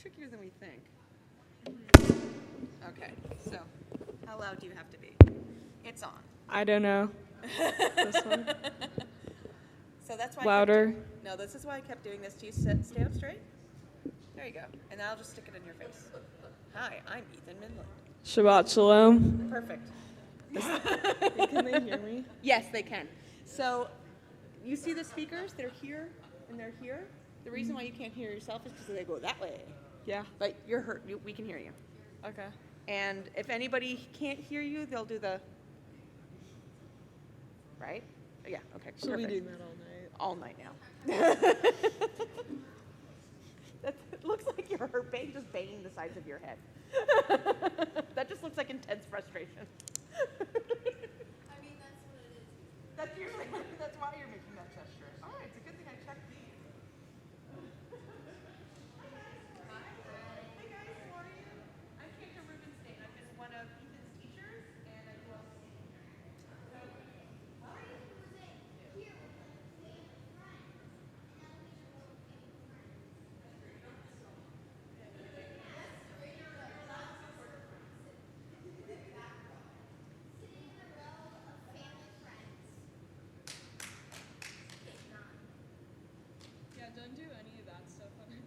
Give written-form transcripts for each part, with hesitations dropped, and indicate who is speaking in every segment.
Speaker 1: trickier than we think. Okay, so how loud do you have to be? It's on.
Speaker 2: I don't know. This one?
Speaker 1: So that's why
Speaker 2: Louder.
Speaker 1: No, this is why I kept doing this. Do you stay up straight? There you go. And now I'll just stick it in your face. Hi, I'm Ethan Midland.
Speaker 2: Shabbat Shalom.
Speaker 1: Perfect.
Speaker 2: Can they hear me?
Speaker 1: Yes, they can. So you see the speakers? They're here and they're here. The reason why you can't hear yourself is because they go that way.
Speaker 2: Yeah.
Speaker 1: But you're hurt. We can hear you.
Speaker 2: Okay.
Speaker 1: And if anybody can't hear you, they'll do the... Right? Yeah, okay.
Speaker 2: She'll be
Speaker 1: perfect.
Speaker 2: doing that all night.
Speaker 1: All night now. That looks like you're just banging the sides of your head. That just looks like intense frustration.
Speaker 3: I mean, that's what it is.
Speaker 1: That's why you're making that gesture. All right, it's a good thing I checked these. Hey guys, how are you? I'm Kate Rubenstein. I've been one of Ethan's teachers, and I do all the singing.
Speaker 2: Yeah, don't do any of that stuff on it.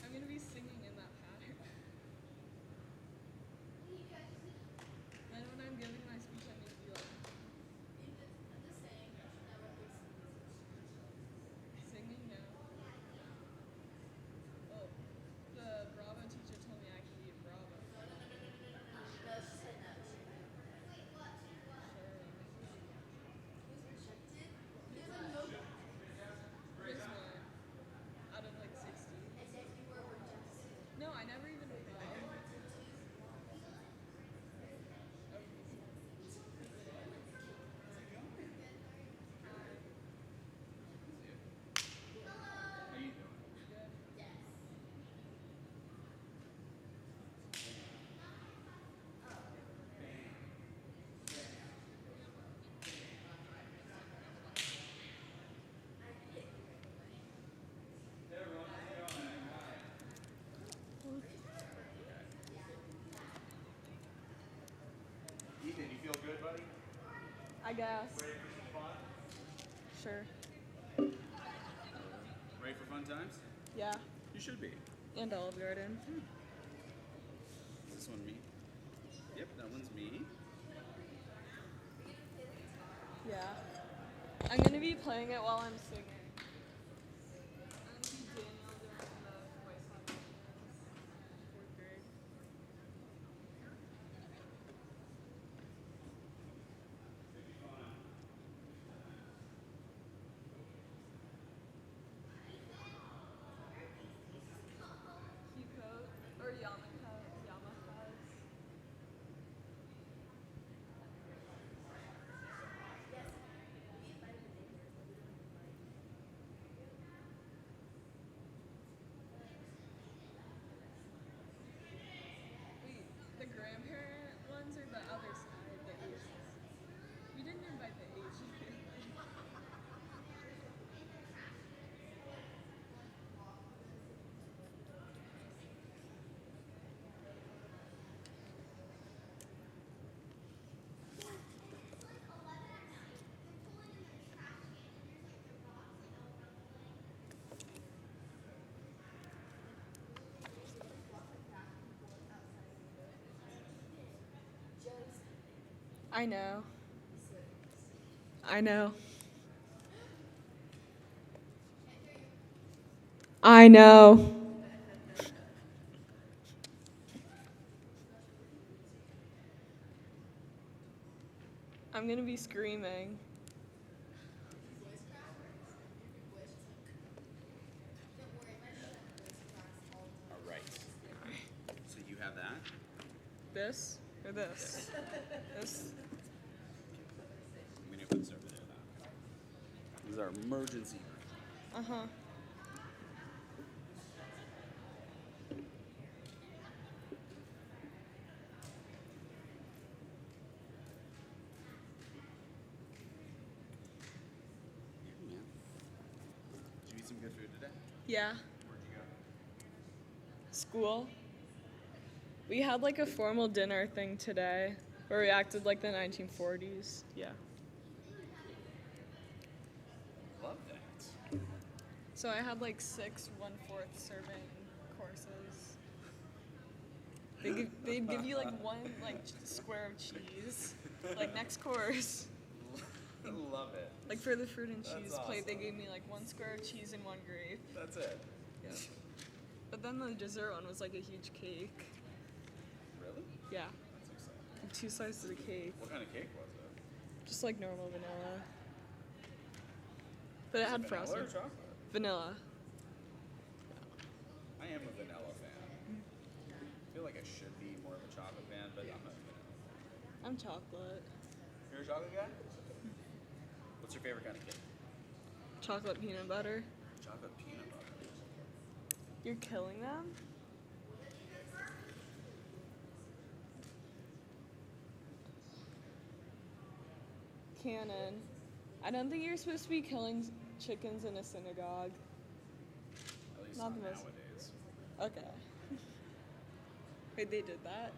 Speaker 2: I'm gonna be singing in that pattern. Then when I'm giving my speech, I'm gonna be like singing now. Oh, the Bravo teacher told me I can be a Bravo. Which one? Out of like 60. No, I never even applied.
Speaker 4: Ethan, you feel good, buddy?
Speaker 2: I guess.
Speaker 4: Ready for some fun?
Speaker 2: Sure.
Speaker 4: Ready for fun times?
Speaker 2: Yeah.
Speaker 4: You should be.
Speaker 2: And Olive Garden.
Speaker 4: Is this one me? Yep, that one's me.
Speaker 2: Yeah. I'm gonna be playing it while I'm singing. I'm gonna be Daniel during the voice auditions. 4th grade. Keycoat or Yamahas. Wait, the grandparent ones or the other side, the Asians? We didn't invite the Asian family. I know. I know. I know. I'm gonna be screaming.
Speaker 4: All right. So you have that.
Speaker 2: This or this? This.
Speaker 4: I'm gonna put this over there. This is our emergency.
Speaker 2: Uh-huh. Yeah.
Speaker 4: Where'd you go?
Speaker 2: School. We had like a formal dinner thing today where we acted like the 1940s. Yeah.
Speaker 4: Love that.
Speaker 2: So I had like 6 1/4 serving courses. They'd give you like one like square of cheese. Like next course.
Speaker 4: Love it.
Speaker 2: Like for the fruit and
Speaker 4: That's
Speaker 2: cheese plate, they
Speaker 4: awesome.
Speaker 2: gave me like 1 square of cheese and 1 grape.
Speaker 4: That's it.
Speaker 2: Yeah. But then the dessert one was like a huge cake.
Speaker 4: Really?
Speaker 2: Yeah.
Speaker 4: That's exciting.
Speaker 2: Like 2 slices of cake.
Speaker 4: What kind of cake was it?
Speaker 2: Just like normal vanilla. But it had
Speaker 4: Vanilla
Speaker 2: frosting.
Speaker 4: or chocolate?
Speaker 2: Vanilla.
Speaker 4: I am a vanilla fan. I feel like I should be more of a chocolate fan, but I'm not a vanilla fan.
Speaker 2: I'm chocolate.
Speaker 4: You're a chocolate guy? What's your favorite kind of cake?
Speaker 2: Chocolate peanut butter.
Speaker 4: Chocolate peanut butter.
Speaker 2: You're killing them? Canon. I don't think you're supposed to be killing chickens in a synagogue.
Speaker 4: At least
Speaker 2: Not
Speaker 4: not
Speaker 2: the most-
Speaker 4: nowadays.
Speaker 2: Okay. Wait, they did that?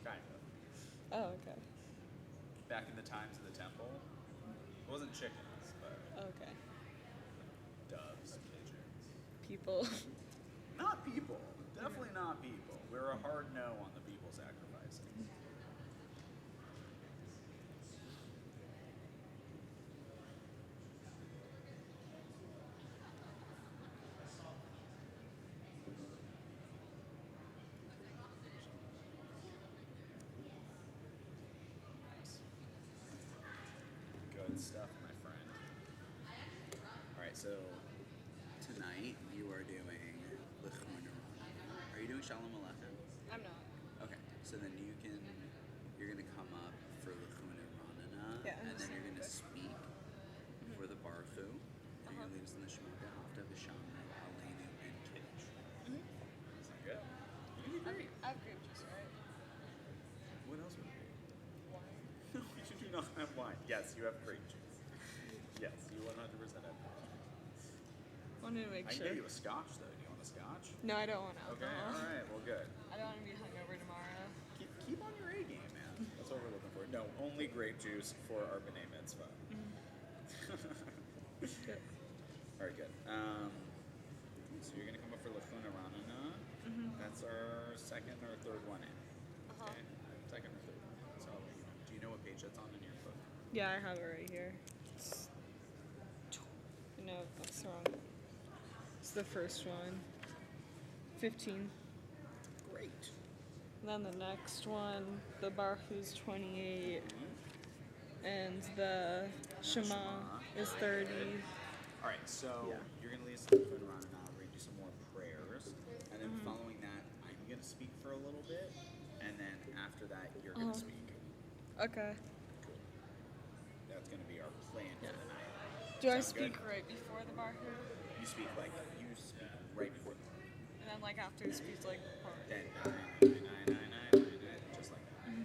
Speaker 4: Kind of.
Speaker 2: Oh, okay.
Speaker 4: Back in the times of the temple, it wasn't chickens, but
Speaker 2: Okay.
Speaker 4: doves, pigeons.
Speaker 2: People.
Speaker 4: Not people. Definitely not people. We're a hard no on the people sacrificing. Good stuff, my friend. Alright, so tonight you are doing Lichun. Are you doing Shalom Aleichem?
Speaker 2: I'm not.
Speaker 4: Okay, so then you're gonna come up for Lichun Ranana,
Speaker 2: Yeah,
Speaker 4: and then
Speaker 2: I'm
Speaker 4: you're gonna
Speaker 2: just-
Speaker 4: speak for the Baruchu. You're gonna lead us in the Shemota Hafta V'Shamru Aleinu and Kiddush. Is that good? You did great.
Speaker 2: I have grape juice, right?
Speaker 4: What else would it be?
Speaker 2: Wine.
Speaker 4: No, you do not have wine. Yes, you have grape juice. Yes, you 100% have grape juice.
Speaker 2: Wanted to make
Speaker 4: I can
Speaker 2: sure.
Speaker 4: get you a scotch though. Do you want a scotch?
Speaker 2: No, I don't want
Speaker 4: Okay,
Speaker 2: alcohol.
Speaker 4: alright, well good.
Speaker 2: I don't want to be hungover tomorrow.
Speaker 4: Keep on your A game, man. That's what we're looking for. No, only grape juice for our B'nai Mitzvah.
Speaker 2: Good.
Speaker 4: Alright, good. So you're gonna come up for Lachuna Ranana. That's our second or third one in. Okay? Second or third one. So do you know what page that's on in your book?
Speaker 2: Yeah, I have it right here. No, that's wrong. It's the first one. 15.
Speaker 4: Great.
Speaker 2: Then the next one, the Baruch's 28, and the Shema is 30.
Speaker 4: Alright, so
Speaker 2: Yeah.
Speaker 4: you're gonna lead us to Lachuna Ranana. We're gonna do some more prayers. And then following that, I'm gonna speak for a little bit. And then after that, you're gonna speak.
Speaker 2: Okay.
Speaker 4: Cool. That's gonna be our plan for the night.
Speaker 2: Do I
Speaker 4: Sound
Speaker 2: speak
Speaker 4: good?
Speaker 2: right before the Baruch?
Speaker 4: You speak right before the prayer.
Speaker 2: And then like after he speaks like part.
Speaker 4: Then nine, just like that.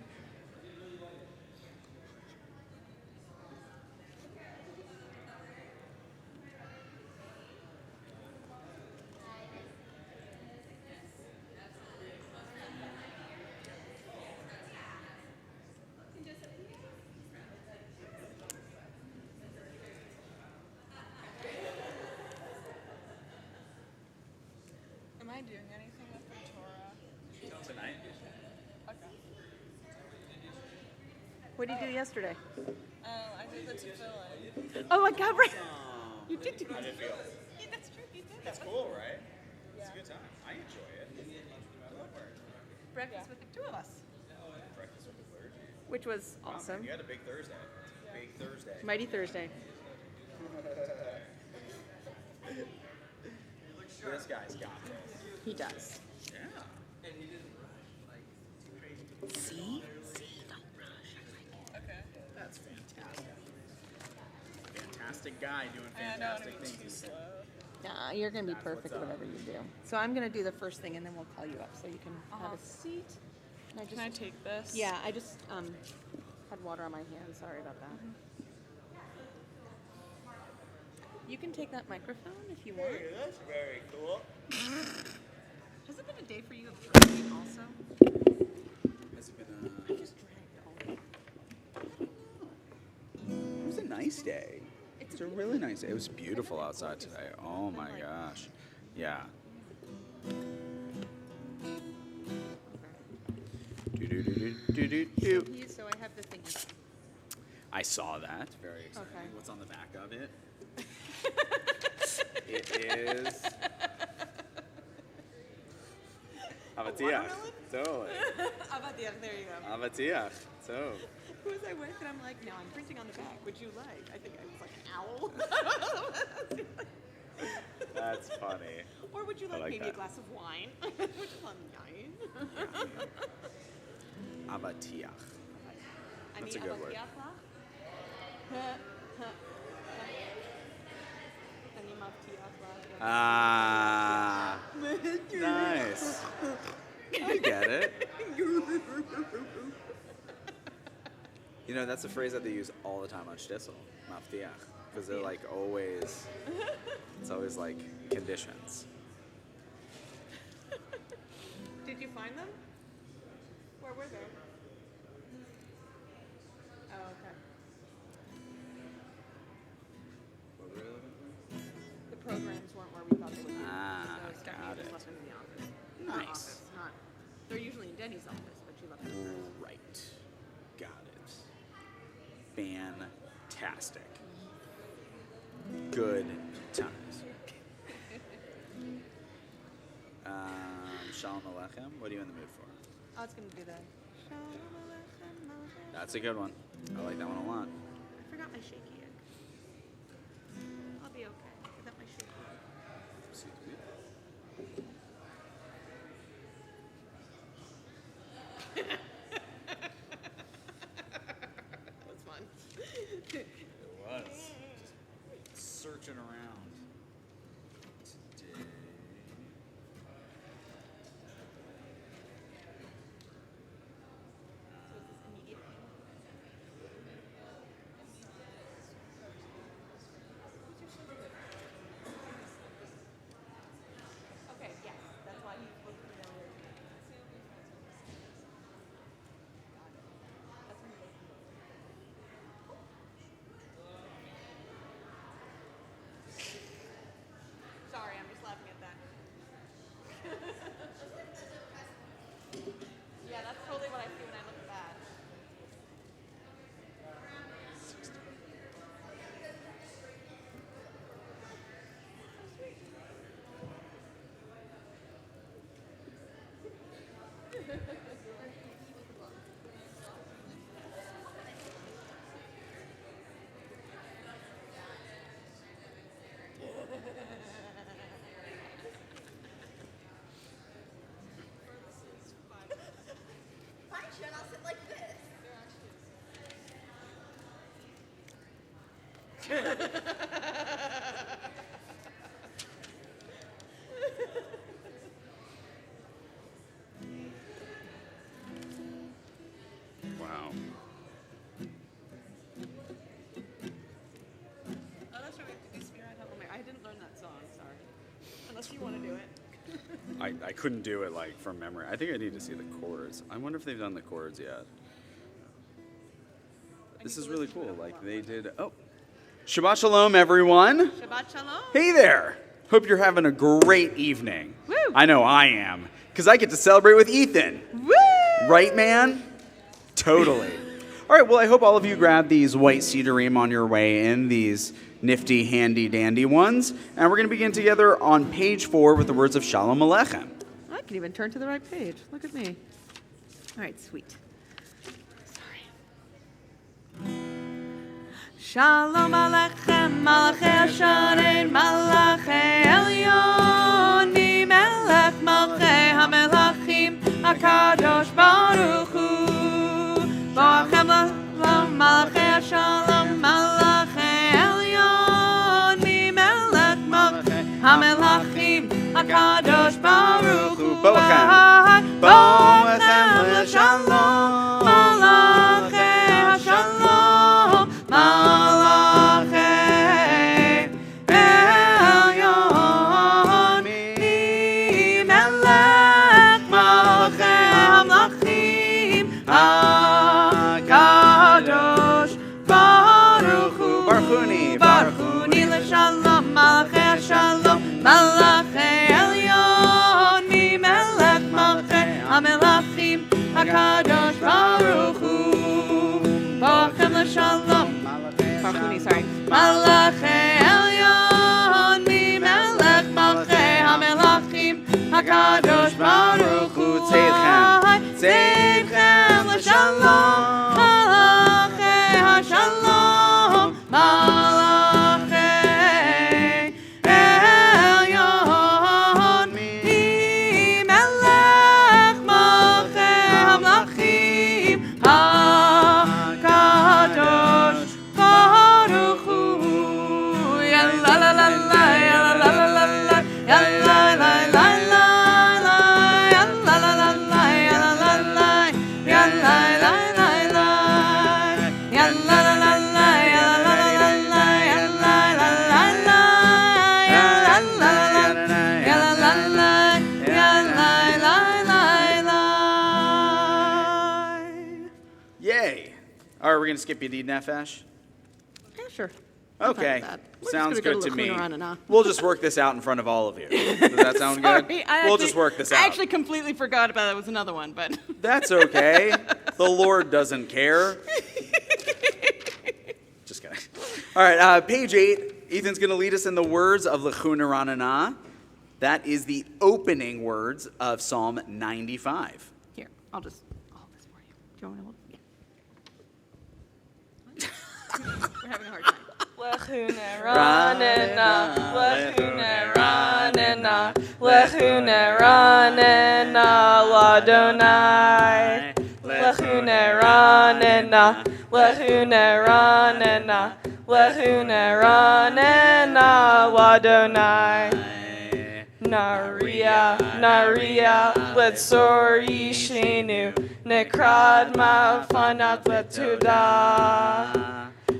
Speaker 2: Am I doing anything with the Torah?
Speaker 4: Tonight?
Speaker 2: Okay.
Speaker 1: What did you do yesterday?
Speaker 2: I did the tefillin.
Speaker 1: Oh my God, right.
Speaker 4: Oh.
Speaker 1: You did do
Speaker 4: How did it feel?
Speaker 1: Yeah, that's true. You did
Speaker 4: It's
Speaker 1: that.
Speaker 4: cool, right? It's
Speaker 2: Yeah.
Speaker 4: a good time. I enjoy it. I love it.
Speaker 1: Breakfast with the two of us,
Speaker 4: Breakfast with the clergy.
Speaker 1: which was
Speaker 4: Wow, man,
Speaker 1: awesome.
Speaker 4: you had a big Thursday. Big Thursday.
Speaker 1: Mighty Thursday.
Speaker 4: This guy's got this.
Speaker 1: He does.
Speaker 4: Yeah.
Speaker 1: See? See? Don't rush.
Speaker 2: Okay.
Speaker 4: That's fantastic. Fantastic guy doing
Speaker 2: I don't want to
Speaker 4: fantastic
Speaker 2: be
Speaker 4: things.
Speaker 2: too slow.
Speaker 1: Nah, you're gonna be
Speaker 4: That's what's
Speaker 1: perfect
Speaker 4: up.
Speaker 1: whatever you do. So I'm gonna do the first thing, and then we'll call you up so you can have a seat. And I just,
Speaker 2: Can I take this?
Speaker 1: yeah, I just had water on my hands. Sorry about that. You can take that microphone if you want.
Speaker 4: That's very cool.
Speaker 1: Has it been a day for you of drinking also?
Speaker 4: Has it been
Speaker 1: I just drank all day.
Speaker 4: It was a nice day. It's a really nice day. It was beautiful outside today. Oh my gosh. Yeah. Do-do-do-do-do-do.
Speaker 1: So I have the thingy.
Speaker 4: I saw that. Very exciting.
Speaker 1: Okay.
Speaker 4: What's on the back of it? It is Avatiach.
Speaker 1: watermelon?
Speaker 4: Totally.
Speaker 1: Avatiach, there you go.
Speaker 4: Avatiach. So.
Speaker 1: Who was I with? And I'm like, no, I'm printing on the back. Would you like? I think I was like an owl.
Speaker 4: That's funny.
Speaker 1: Or would you like,
Speaker 4: like
Speaker 1: maybe
Speaker 4: that.
Speaker 1: a glass of wine? Which is on nine.
Speaker 4: Avatiach. That's a good word. Ah. Nice. I get it. You know, that's a phrase that they use all the time on shtisel, maftiach, because they're like always, it's always like conditions.
Speaker 1: Did you find them? Where were they? Oh, okay. The programs weren't where we thought they would be.
Speaker 4: Ah,
Speaker 1: So Stephanie
Speaker 4: got
Speaker 1: just
Speaker 4: it.
Speaker 1: left them in the office.
Speaker 4: Nice.
Speaker 1: Office, not. They're usually in Denny's office, but she left them in hers.
Speaker 4: Right. Got it. Fantastic. Good times. Shalom Aleichem, what are you in the mood for?
Speaker 1: I was going to do that.
Speaker 4: That's a good one. I like that one a lot.
Speaker 1: I forgot my shaky egg. I'll be okay without my shaky egg.
Speaker 4: Excuse me.
Speaker 1: That's fun.
Speaker 4: It was. Just searching around. Today.
Speaker 1: So is this immediate? Okay, yes, that's why he's supposed to know where it is. Got it. That's when he Sorry, I'm just laughing at that. Yeah, that's totally what I see when I look at that.
Speaker 3: Fine, Sean, I'll sit like this.
Speaker 4: Wow.
Speaker 1: Oh, that's right. We have to do Spirit Help Me. I didn't learn that song, sorry. Unless you want to do it.
Speaker 4: I couldn't do it like from memory. I think I need to see the chords. I wonder if they've done the chords yet. This is really cool. Like they did. Oh, Shabbat Shalom, everyone.
Speaker 1: Shabbat Shalom.
Speaker 4: Hey there. Hope you're having a great evening.
Speaker 1: Woo.
Speaker 4: I know I am, because I get to celebrate with Ethan.
Speaker 1: Woo!
Speaker 4: Right, man? Totally. All right, well, I hope all of you grabbed these white cedarim on your way in, these nifty, handy, dandy ones. And we're going to begin together on page 4 with the words of Shalom Aleichem.
Speaker 1: I can even turn to the right page. Look at me. All right, sweet. Sorry. Shalom Aleichem, Malachei Hasharein, Malachei Elyon, Melech Malchei HaMelachim, HaKadosh Baruch Hu. Boachem Malachei Hashalom, Malachei Elyon, Melech Malchei HaMelachim, HaKadosh Baruch Hu.
Speaker 4: Boachem.
Speaker 1: Boachem L'Shalom, Malachei Hashalom, Malachei Shalom. Barchuni, sorry. Malachei Elyon, mi melech malchei hamelachim, HaKadosh Baruch Hu Tzedchem l'shalom, Malachei HaShalom, Malachei Elyon, mi melech malchei hamelachim, HaKadosh Baruch Hu. Ya la la la la, ya la la la la, ya la la la la, ya la la la la, ya la la la, ya la la la la, ya la la la la, ya la la la la, ya la la la la, ya la la la, ya la la la, ya la la la.
Speaker 4: Yay. All right, we're going to skip Yadid Nefesh.
Speaker 1: Yeah, sure.
Speaker 4: Okay. Sounds good to me.
Speaker 1: Lachuna.
Speaker 4: We'll just work this out in front of all of you. Does that sound good?
Speaker 1: Sorry,
Speaker 4: We'll just work this out.
Speaker 1: I actually completely forgot about it. It was another one, but
Speaker 4: That's okay. The Lord doesn't care. Just kidding. All right, page 8. Ethan's going to lead us in the words of Lechuna Ranana. That is the opening words of Psalm 95.
Speaker 1: here, I'll hold this for you. Do you want me to hold it? Yeah. We're having a hard time.
Speaker 2: Lechune ranena, lechune ranena, lechune ranena, ladonai. Lechune ranena, lechune ranena, lechune ranena, ladonai. Naria, Naria, letzor yishenu, nekrad ma'afanat letuda.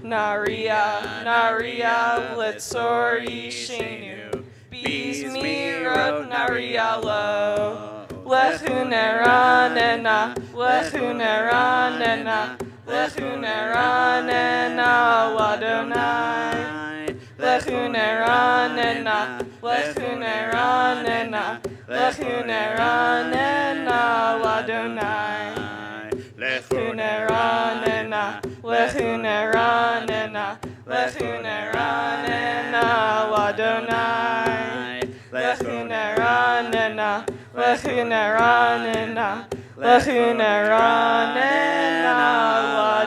Speaker 2: Naria, Naria, letzor yishenu, bizmirot Naria lo. Lechune ranena, lechune ranena, lechune ranena, ladonai. Lechune ranena, lechune ranena, lechune ranena, ladonai. Lechune ranena, lechune ranena, lechune ranena, ladonai. Lechune ranena, lechune ranena, lechune ranena,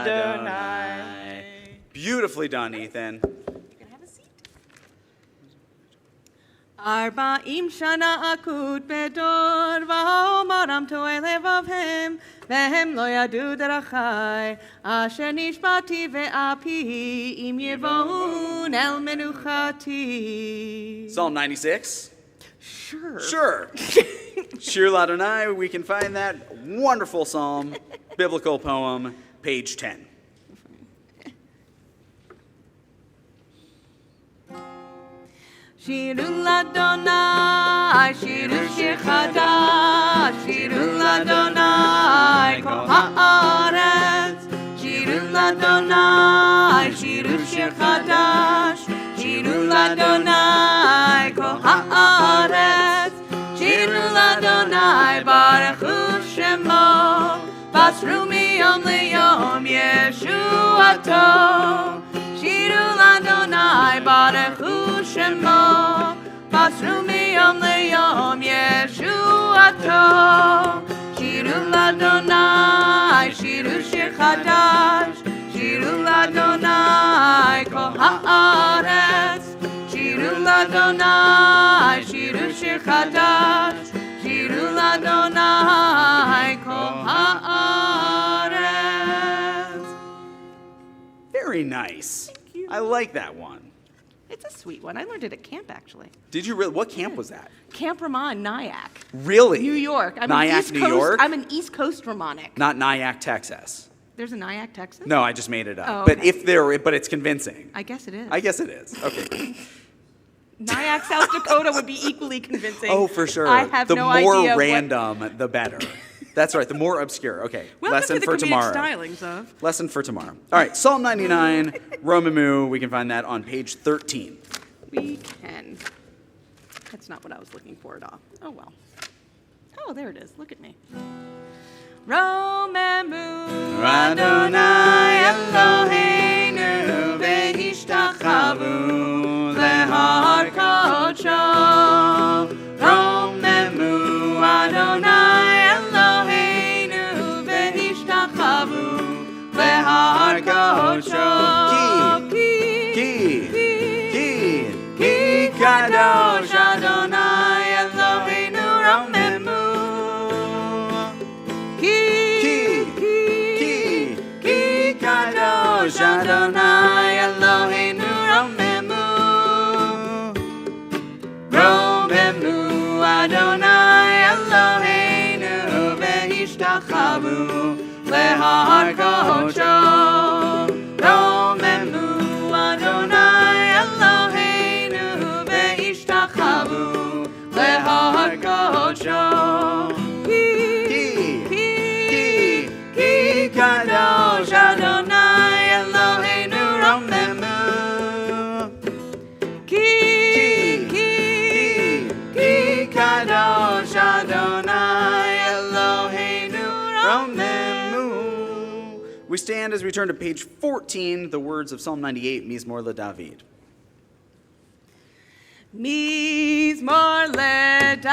Speaker 2: ladonai.
Speaker 4: Beautifully done, Ethan.
Speaker 1: Arba'im shana akut bedor va'omaram to'e levavhem vehem lo yadu derachai asher nishbati ve'api im yevon el menuchati.
Speaker 4: Psalm 96.
Speaker 1: Sure.
Speaker 4: Sure. Shir Ladonai, we can find that wonderful psalm, biblical poem, page 10.
Speaker 1: Shiru l'Adonai, shiru shir chadash, shiru l'Adonai, kol haaretz. Shiru l'Adonai, shiru shir chadash, shiru l'Adonai, kol haaretz. Shiru l'Adonai, baruchu shemo, basru miyom liyom yeshuato. Shiru l'Adonai, baruchu shemo, basru miyom liyom yeshuato. Shiru l'Adonai, shiru shir chadash, shiru l'Adonai, kol haaretz. Shiru l'Adonai, shiru shir chadash, shiru l'Adonai, kol haaretz.
Speaker 4: Very nice. I like that one.
Speaker 1: It's a sweet one. I learned it at camp, actually.
Speaker 4: Did you really? What camp was that?
Speaker 1: Camp Ramon, Nyack,
Speaker 4: Really?
Speaker 1: New York.
Speaker 4: Nyack, New York?
Speaker 1: I'm an East Coast Ramonic.
Speaker 4: Not Nyack, Texas.
Speaker 1: There's a Nyack, Texas?
Speaker 4: No, I just made it up.
Speaker 1: Oh,
Speaker 4: But
Speaker 1: okay.
Speaker 4: but it's convincing.
Speaker 1: I guess it is.
Speaker 4: I guess it is. Okay.
Speaker 1: Nyack, South Dakota would be equally convincing.
Speaker 4: Oh, for sure.
Speaker 1: I have
Speaker 4: the
Speaker 1: no
Speaker 4: more
Speaker 1: idea
Speaker 4: random, the better. That's right. The more obscure. Okay.
Speaker 1: Welcome
Speaker 4: Lesson
Speaker 1: to the
Speaker 4: for
Speaker 1: comedic
Speaker 4: tomorrow.
Speaker 1: stylings of.
Speaker 4: Lesson for tomorrow. All right. Psalm 99, Romamu. We can find that on page 13.
Speaker 1: We can. That's not what I was looking for at all. Oh, well. Oh, there it is. Look at me. Romemu Adonai Elohim
Speaker 4: stand as we turn to page 14, the words of Psalm 98, Mizmor LeDavid.
Speaker 1: Mizmor LeDavid,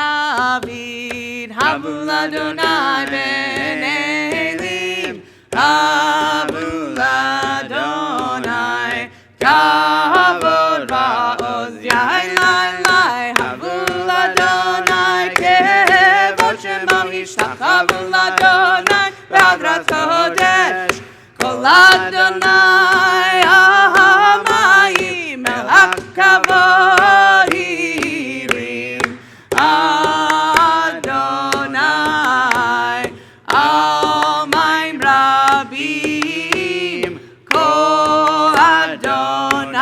Speaker 1: Havu l'Adonai ben Elim, Havu l'Adonai, Kavod va'oz Yailai, Havu l'Adonai, Kevod Shemo Yishtachavu l'Adonai, B'adrat Kodesh, Kol Adonai, Ahamayim, El HaKavod Hirim, Adonai, Almaim Rabim, Kol Adonai,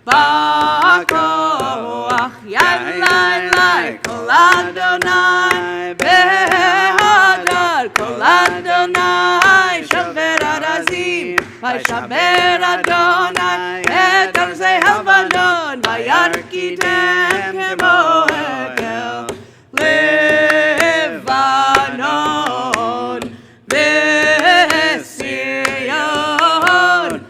Speaker 1: Ba'koach Yailai, Kol Adonai, Behadar, Kol Adonai, Shaver Arazim, Vaishaber Adonai, Et Arzei Halvanon, Vayarkitem Kemo Hekel, Levanon, Vesirion,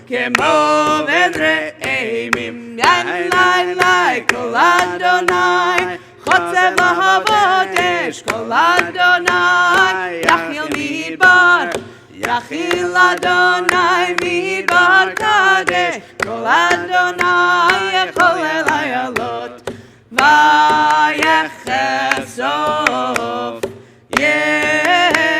Speaker 1: Kemo Vedreimim, Yailai, Kol Adonai, Chotzev Lahavotesh, Kol Adonai, Yachil Midbar, Yachil Adonai Midbar Kadesh, Kol Adonai Yechol Elayalot, Vayechesof Ye'arot,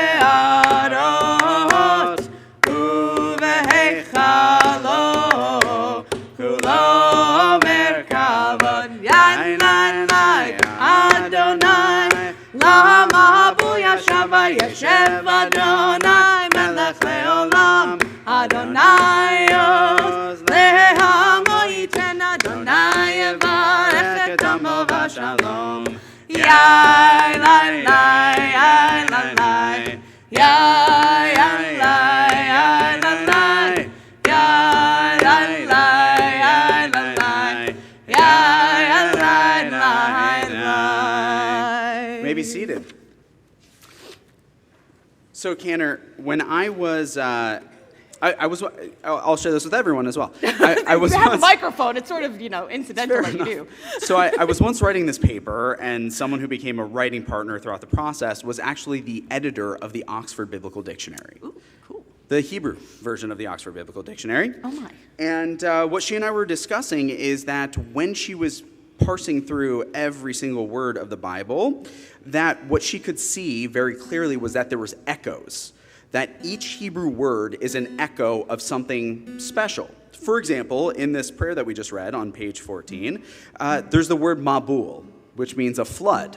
Speaker 1: Uveheichalo, Kulo Merkavod, Yainai Adonai, Lama Abu Yashava Yeshev Adonai, Melech Leolam, Adonai Oz, Lehamo Yiten Adonai Yevarech et Amo Vashalom, Yai Lai Lai, Yai Lai Lai, Yai Lai Lai, Yai Lai Lai, Yai Lai Lai, Yai Lai Lai, Yai Lai Lai Lai.
Speaker 4: May be seated. So, Canner, when I was, I'll share this with everyone as well. I was
Speaker 1: You have a
Speaker 4: once,
Speaker 1: microphone. It's sort of, incidental
Speaker 4: Fair
Speaker 1: that you do.
Speaker 4: enough. So I was once writing this paper, and someone who became a writing partner throughout the process was actually the editor of the Oxford Biblical Dictionary.
Speaker 1: Ooh, cool.
Speaker 4: The Hebrew version of the Oxford Biblical Dictionary.
Speaker 1: Oh, my.
Speaker 4: And what she and I were discussing is that when she was parsing through every single word of the Bible, that what she could see very clearly was that there was echoes, that each Hebrew word is an echo of something special. For example, in this prayer that we just read on page 14, there's the word Mabul, which means a flood.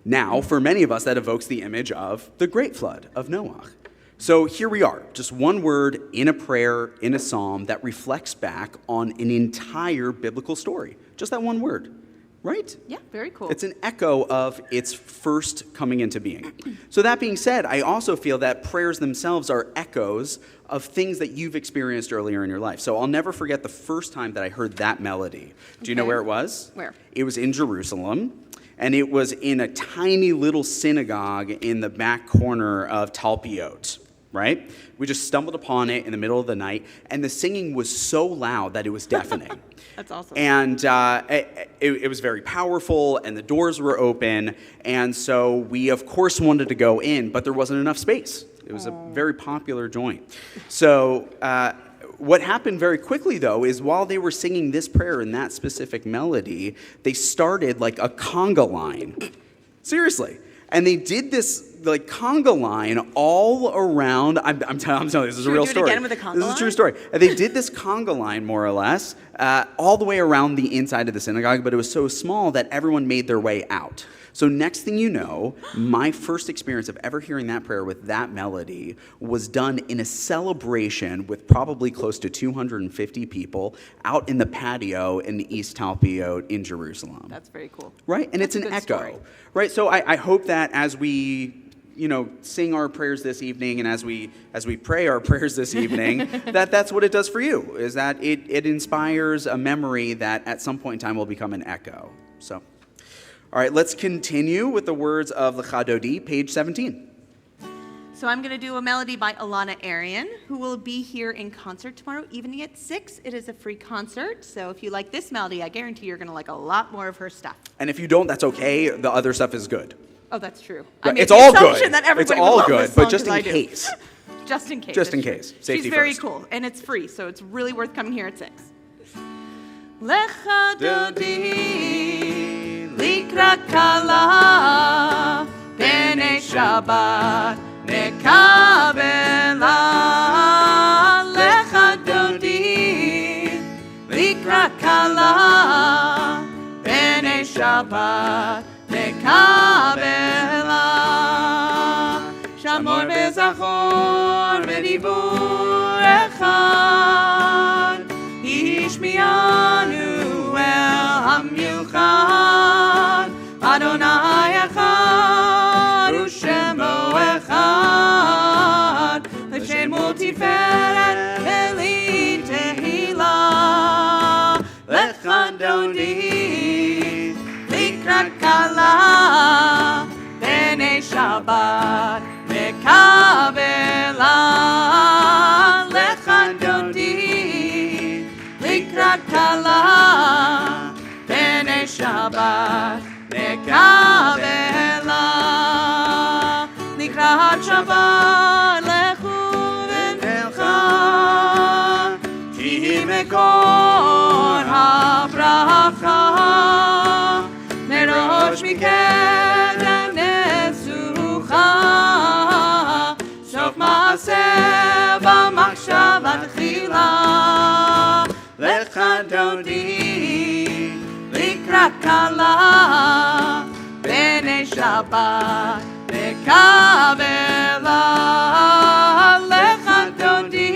Speaker 4: Now, for many of us, that evokes the image of the great flood of Noah. So here we are, just one word in a prayer, in a psalm that reflects back on an entire biblical story. Just that one word, right?
Speaker 1: Yeah, very cool.
Speaker 4: It's an echo of its first coming into being. So that being said, I also feel that prayers themselves are echoes of things that you've experienced earlier in your life. So I'll never forget the first time that I heard that melody. Do you know
Speaker 1: Okay.
Speaker 4: where it was?
Speaker 1: Where?
Speaker 4: It was in Jerusalem, and it was in a tiny little synagogue in the back corner of Talpiot. Right? We just stumbled upon it in the middle of the night, and the singing was so loud that it was deafening.
Speaker 1: That's awesome.
Speaker 4: And it was very powerful, and the doors were open, and so we, of course, wanted to go in, but there wasn't enough space. It was a very popular joint. So what happened very quickly, though, is while they were singing this prayer in that specific melody, they started like a conga line. Seriously. And they did this like conga line all around. I'm telling you, this is a real
Speaker 1: Should we do it
Speaker 4: story.
Speaker 1: again with a conga
Speaker 4: This is a true
Speaker 1: line?
Speaker 4: story. And they did this conga line more or less all the way around the inside of the synagogue, but it was so small that everyone made their way out. So next thing you know, my first experience of ever hearing that prayer with that melody was done in a celebration with probably close to 250 people out in the patio in East Talpiot in Jerusalem.
Speaker 1: That's very cool.
Speaker 4: Right? And
Speaker 1: That's
Speaker 4: it's
Speaker 1: a
Speaker 4: an
Speaker 1: good
Speaker 4: echo.
Speaker 1: story.
Speaker 4: Right? So I hope that as we sing our prayers this evening, and as we pray our prayers this evening, that's what it does for you, is that it inspires a memory that at some point in time will become an echo. So, All right, let's continue with the words of Lecha Dodi, page 17.
Speaker 1: So I'm going to do a melody by Alana Arian, who will be here in concert tomorrow evening at 6. It is a free concert, so if you like this melody, I guarantee you're going to like a lot more of her stuff.
Speaker 4: And if you don't, that's okay. The other stuff is good.
Speaker 1: Oh, that's true.
Speaker 4: It's all good.
Speaker 1: That
Speaker 4: It's
Speaker 1: everybody
Speaker 4: all
Speaker 1: would love
Speaker 4: good,
Speaker 1: this
Speaker 4: but
Speaker 1: song
Speaker 4: just
Speaker 1: 'cause
Speaker 4: in
Speaker 1: I do.
Speaker 4: case.
Speaker 1: Just in case.
Speaker 4: Just in
Speaker 1: that's
Speaker 4: case.
Speaker 1: true.
Speaker 4: Safety
Speaker 1: She's very
Speaker 4: first.
Speaker 1: cool, and it's free, so it's really worth coming here at 6. Lecha Dodi likrat kala b'nei Shabbat nekabela. Lecha Dodi likrat kala b'nei Shabbat nekabela. Shamor bezachor v'dibur echad Yishmianu el hamilchad Adonai echad u'shemo echad L'shemo tiferet v'li tehila Lecha Dodi likrat kala b'nei Shabbat nekabela. Lecha Dodi likrat kala b'nei Shabbat nekabela. Likrat Shabbat lechu v'nelcha ki mekor habracha merosh mikedem nesucha sof ma'aseh b'machshavat tchila. Lecha Dodi likrat kala b'nei Shabbat nekabela. Lecha Dodi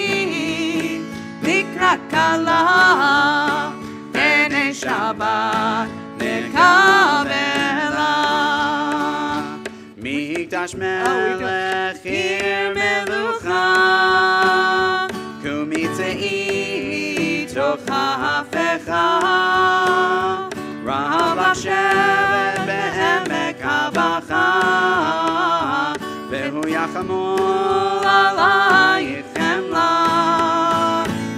Speaker 1: likrat kala b'nei Shabbat nekabela.
Speaker 4: Mikdash melech ir melucha kumitzei toch ha'afecha Rav Hashem be'emek havacha vehu yachamol alayich chemla.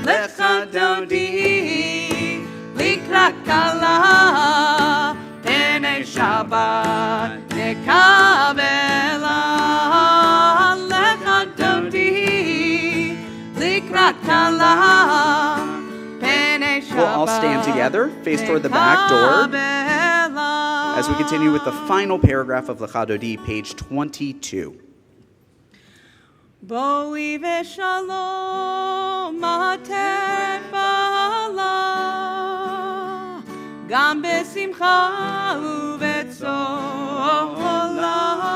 Speaker 4: Lecha Dodi likrat kala b'nei Shabbat nekabela. Lecha Dodi likrat kala b'nei Shabbat. We'll all stand together, face toward the back door, as we continue with the final paragraph of Lecha Dodi, page 22.
Speaker 1: Boi v'shalom mater ba'ala Gam besimcha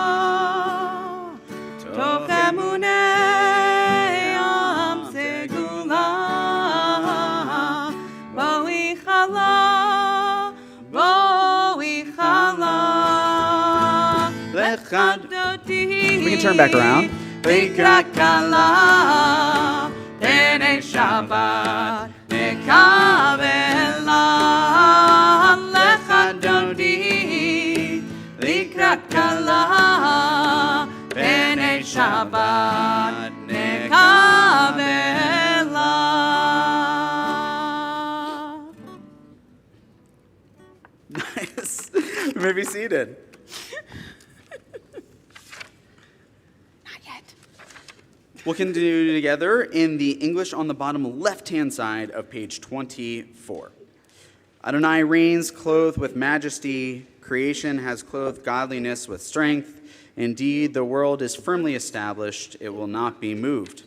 Speaker 1: u'vetzola Toch emunei am segula Boi chala Lecha Dodi
Speaker 4: We can turn back around.
Speaker 1: likrat kala b'nei Shabbat nekabela. Lecha Dodi likrat kala b'nei Shabbat nekabela.
Speaker 4: Nice. You may be seated. We'll continue together in the English on the bottom left-hand side of page 24. Adonai reigns clothed with majesty. Creation has clothed godliness with strength. Indeed, the world is firmly established. It will not be moved.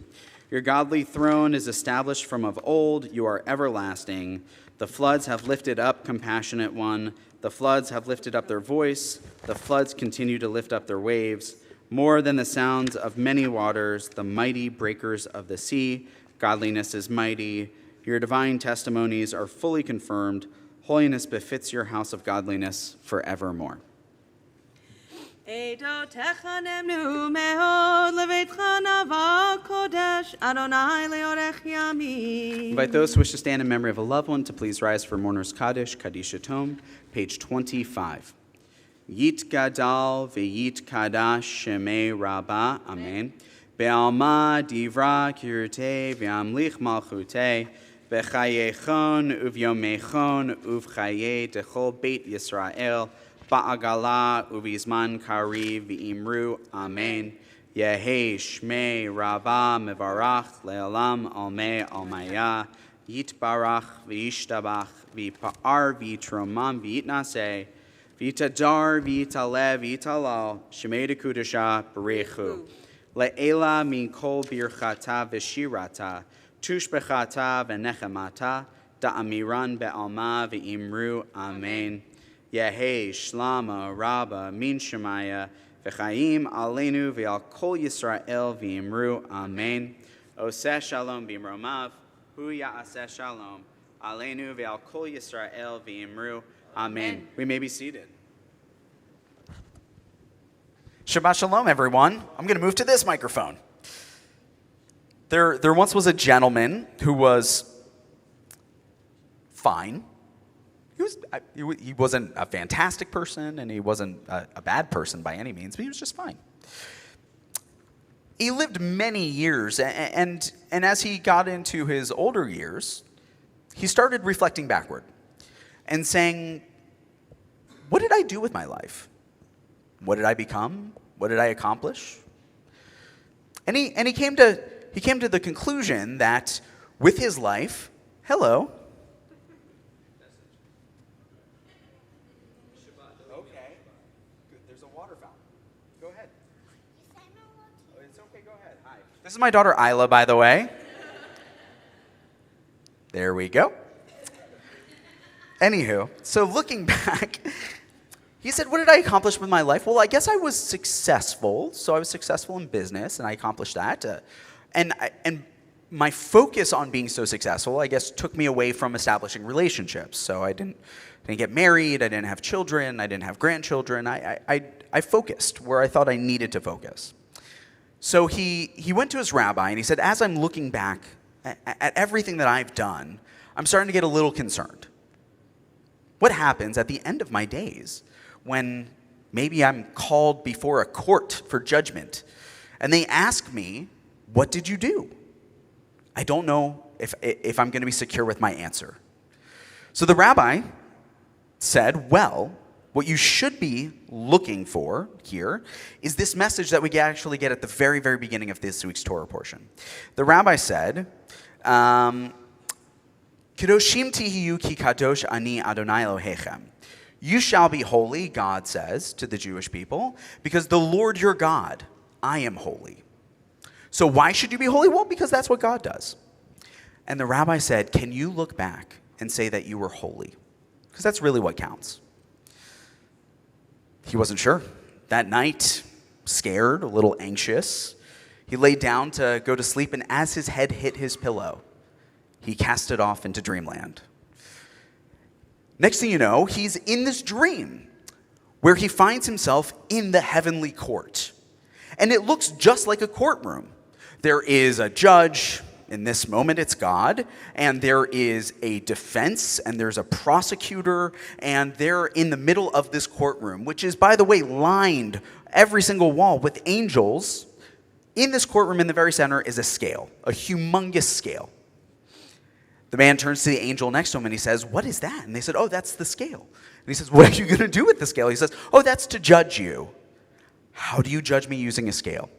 Speaker 4: Your godly throne is established from of old. You are everlasting. The floods have lifted up, compassionate one. The floods have lifted up their voice. The floods continue to lift up their waves. More than the sounds of many waters, the mighty breakers of the sea. Godliness is mighty. Your divine testimonies are fully confirmed. Holiness befits your house of godliness forevermore.
Speaker 1: Eidotecha nemnu meod leveitcha nava kodesh Adonai leorech yamim.
Speaker 4: Invite those who wish to stand in memory of a loved one to please rise for Mourner's Kaddish, Kaddish Yatom, page 25.
Speaker 5: Yitgadal v'yitkadash shemei Rabbah. Amen. Be'alma divra kirte v'amlich malchute v'chayechon uv'yomechon uv'chaye dechol beit Yisrael ba'agala uv'izman kariv v'imru. Amen. Yehi shmei Rabbah mevarach le'olam almei almaya yitbarach v'yishtabach v'pa'ar v'yitromam v'yitnaseh v'yitadar v'yitalev v'yitalal shemei dekudasha berechu le'ela min kol birchata v'shirata tushbechata v'nechemata da'amiran be'alma v'imru. Amen. Yehi shlama Rabbah min shemaya v'chaim aleinu v'al kol Yisrael v'imru. Amen. Oseh shalom b'imromav hu ya'aseh shalom aleinu v'al kol Yisrael v'imru. Amen. We may be seated. Shabbat shalom, everyone. I'm going to move to this microphone. There once was a gentleman who was fine. He wasn't a fantastic person, and he wasn't a bad person by any means, but he was just fine. He lived many years, and as he got into his older years, he started reflecting backward and saying, what did I do with my life? What did I become? What did I accomplish? And he came to the conclusion that with his life, hello. Okay. Good. There's a water fountain. Go ahead. Oh, it's okay. Go ahead. Hi. This is my daughter Isla, by the way. There we go. Anywho, so looking back, he said, what did I accomplish with my life? Well, I guess I was successful. So I was successful in business, and I accomplished that. And my focus on being so successful, I guess, took me away from establishing relationships. So I didn't get married. I didn't have children. I didn't have grandchildren. I focused where I thought I needed to focus. So he went to his rabbi, and he said, as I'm looking back at everything that I've done, I'm starting to get a little concerned. What happens at the end of my days when maybe I'm called before a court for judgment and they ask me, what did you do? I don't know if I'm going to be secure with my answer. So the rabbi said, well, what you should be looking for here is this message that we actually get at the very, very beginning of this week's Torah portion. The rabbi said, Kadoshim tihiyu ki kadosh ani Adonai Elohechem. You shall be holy, God says to the Jewish people, because the Lord your God, I am holy. So why should you be holy? Well, because that's what God does. And the rabbi said, can you look back and say that you were holy? Because that's really what counts. He wasn't sure. That night, scared, a little anxious, he laid down to go to sleep, and as his head hit his pillow, he cast it off into dreamland. Next thing you know, he's in this dream where he finds himself in the heavenly court. And it looks just like a courtroom. There is a judge, in this moment it's God, and there is a defense, and there's a prosecutor, and they're in the middle of this courtroom, which is, by the way, lined every single wall with angels. In this courtroom in the very center is a scale, a humongous scale. The man turns to the angel next to him and he says, what is that? And they said, oh, that's the scale. And he says, what are you going to do with the scale? He says, oh, that's to judge you. How do you judge me using a scale?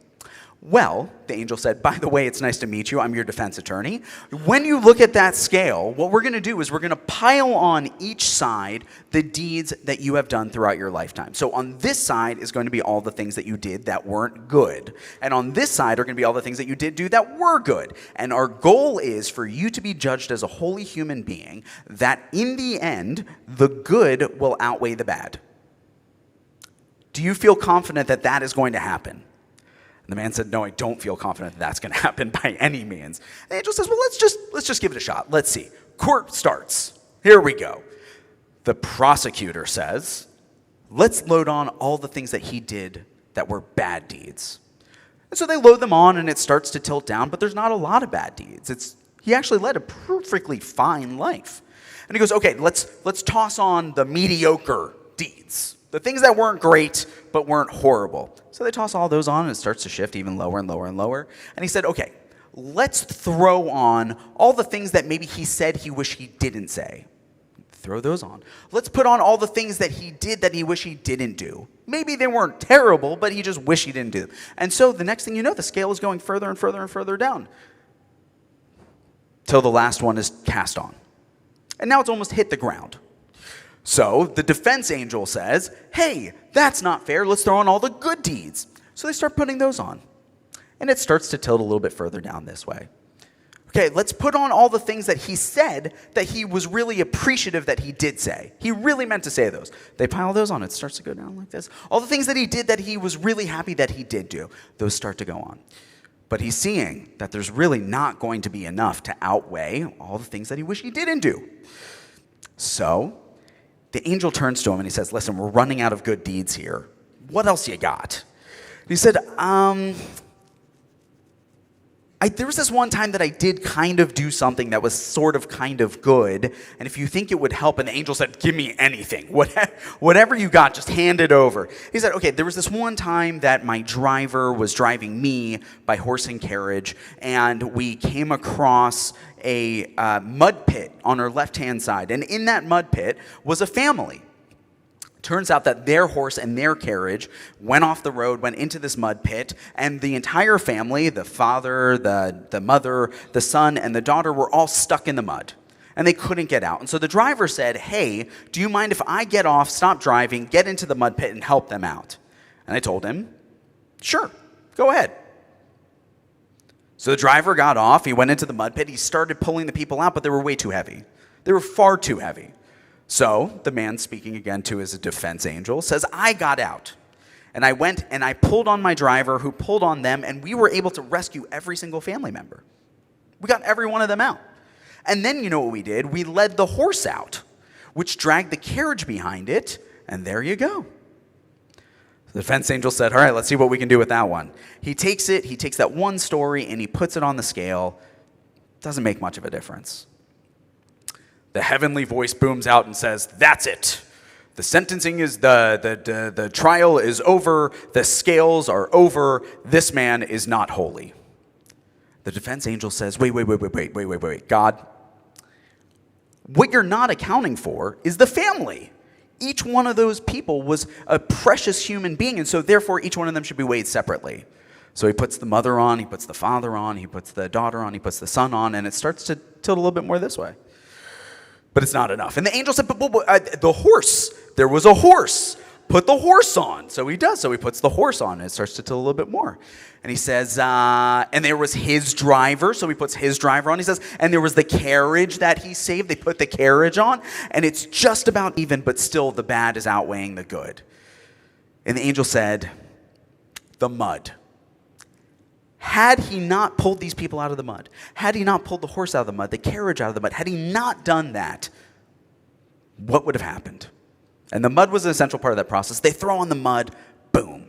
Speaker 5: Well, the angel said, by the way, it's nice to meet you. I'm your defense attorney. When you look at that scale, what we're going to do is we're going to pile on each side the deeds that you have done throughout your lifetime. So on this side is going to be all the things that you did that weren't good. And on this side are going to be all the things that you did do that were good. And our goal is for you to be judged as a holy human being, that in the end, the good will outweigh the bad. Do you feel confident that that is going to happen? And the man said, no, I don't feel confident that that's going to happen by any means. The angel says, well, let's just give it a shot. Let's see. Court starts. Here we go. The prosecutor says, let's load on all the things that he did that were bad deeds. And so they load them on, and it starts to tilt down, but there's not a lot of bad deeds. He actually led a perfectly fine life. And he goes, okay, let's toss on the mediocre deeds. The things that weren't great, but weren't horrible. So they toss all those on, and it starts to shift even lower and lower and lower. And he said, okay, let's throw on all the things that maybe he said he wished he didn't say. Throw those on. Let's put on all the things that he did that he wished he didn't do. Maybe they weren't terrible, but he just wished he didn't do them. And so the next thing you know, the scale is going further and further and further down till the last one is cast on. And now it's almost hit the ground. So the defense angel says, hey, that's not fair. Let's throw on all the good deeds. So they start putting those on. And it starts to tilt a little bit further down this way. Okay, let's put on all the things that he said that he was really appreciative that he did say. He really meant to say those. They pile those on. It starts to go down like this. All the things that he did that he was really happy that he did do, those start to go on. But he's seeing that there's really not going to be enough to outweigh all the things that he wished he didn't do. So the angel turns to him and he says, listen, we're running out of good deeds here. What else you got? He said, there was this one time that I did kind of do something that was sort of kind of good, and if you think it would help, and the angel said, give me anything. Whatever you got, just hand it over. He said, okay, there was this one time that my driver was driving me by horse and carriage, and we came across a mud pit on our left-hand side, and in that mud pit was a family. Turns out that their horse and their carriage went off the road, went into this mud pit, and the entire family, the father, the mother, the son, and the daughter were all stuck in the mud, and they couldn't get out. And so the driver said, hey, do you mind if I get off, stop driving, get into the mud pit, and help them out? And I told him, sure, go ahead. So the driver got off, he went into the mud pit, he started pulling the people out, but they were way too heavy. They were far too heavy. So the man, speaking again to his defense angel, says, I got out. And I went and I pulled on my driver, who pulled on them, and we were able to rescue every single family member. We got every one of them out. And then you know what we did? We led the horse out, which dragged the carriage behind it, and there you go. The defense angel said, all right, let's see what we can do with that one. He takes that one story, and he puts it on the scale. Doesn't make much of a difference. The heavenly voice booms out and says, that's it. The sentencing is, the trial is over. The scales are over. This man is not holy. The defense angel says, wait. God, what you're not accounting for is the family. Each one of those people was a precious human being, and so therefore each one of them should be weighed separately. So he puts the mother on, he puts the father on, he puts the daughter on, he puts the son on, and it starts to tilt a little bit more this way. But it's not enough. And the angel said, but the horse, there was a horse. Put the horse on. So he does. So he puts the horse on, and it starts to tilt a little bit more. And he says, and there was his driver. So he puts his driver on. He says, and there was the carriage that he saved. They put the carriage on. And it's just about even, but still the bad is outweighing the good. And the angel said, the mud. Had he not pulled these people out of the mud, had he not pulled the horse out of the mud, the carriage out of the mud, had he not done that, what would have happened? And the mud was an essential part of that process. They throw on the mud, boom.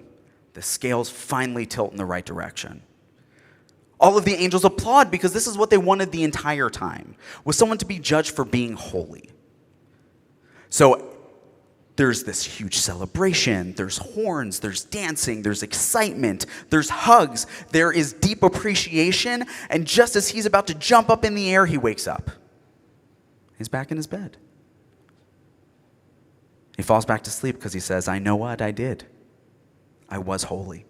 Speaker 5: The scales finally tilt in the right direction. All of the angels applaud because this is what they wanted the entire time, was someone to be judged for being holy. So there's this huge celebration, there's horns, there's dancing, there's excitement, there's hugs, there is deep appreciation, and just as he's about to jump up in the air, he wakes up. He's back in his bed. He falls back to sleep because he says, I know what I did. I was holy,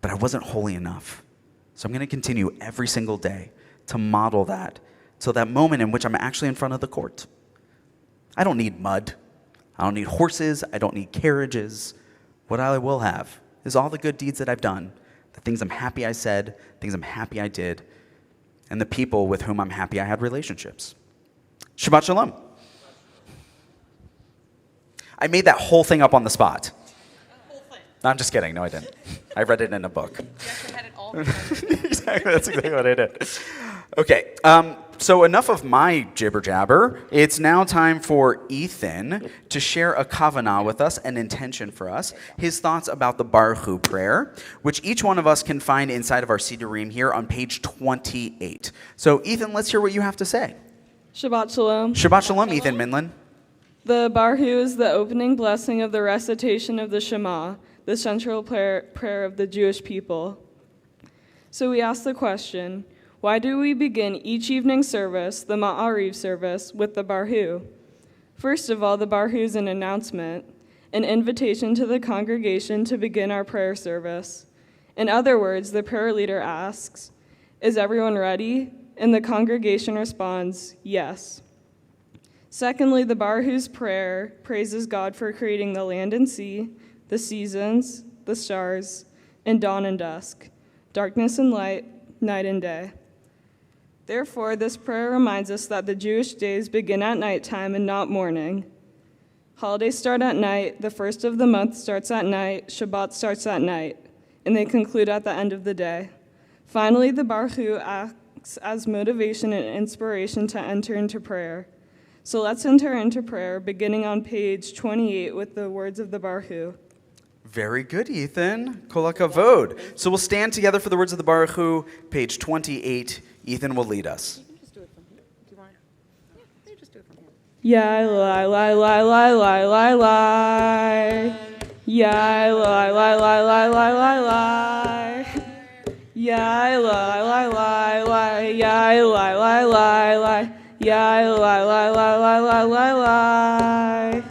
Speaker 5: but I wasn't holy enough. So I'm going to continue every single day to model that till that moment in which I'm actually in front of the court. I don't need mud. I don't need horses. I don't need carriages. What I will have is all the good deeds that I've done, the things I'm happy I said, things I'm happy I did, and the people with whom I'm happy I had relationships. Shabbat Shalom. I made that whole thing up on the spot.
Speaker 2: Whole thing.
Speaker 5: No, I'm just kidding. No, I didn't. I read it in a book.
Speaker 2: You actually had it all.
Speaker 5: Exactly. That's exactly what I did. Okay. So enough of my jibber jabber. It's now time for Ethan to share a kavanah with us, an intention for us, his thoughts about the Baruch Hu prayer, which each one of us can find inside of our Sidurim here on page 28. So Ethan, let's hear what you have to say.
Speaker 2: Shabbat Shalom.
Speaker 5: Shabbat Shalom, Ethan Minlin.
Speaker 2: The Barhu is the opening blessing of the recitation of the Shema, the central prayer of the Jewish people. So we ask the question, why do we begin each evening service, the Ma'ariv service, with the Barhu? First of all, the Barhu is an announcement, an invitation to the congregation to begin our prayer service. In other words, the prayer leader asks, "Is everyone ready?" And the congregation responds, "Yes." Secondly, the Barhu's prayer praises God for creating the land and sea, the seasons, the stars, and dawn and dusk, darkness and light, night and day. Therefore, this prayer reminds us that the Jewish days begin at nighttime and not morning. Holidays start at night, the first of the month starts at night, Shabbat starts at night, and they conclude at the end of the day. Finally, the Barhu acts as motivation and inspiration to enter into prayer. So let's enter into prayer, beginning on page 28 with the words of the Barhu.
Speaker 5: Very good, Ethan. Kol hakavod. So we'll stand together for the words of the Baruch Hu, page 28. Ethan will lead us.
Speaker 3: You can just do it from here. Do you want to? Yeah, you just do it from here.
Speaker 2: Yai lai lai lai lai lai lai lai. Yai lai lai lai lai lai lai lai. Yai lai lai lai lai. Yai lai lai lai lai. Yai lai lai lai lai lai lai lai.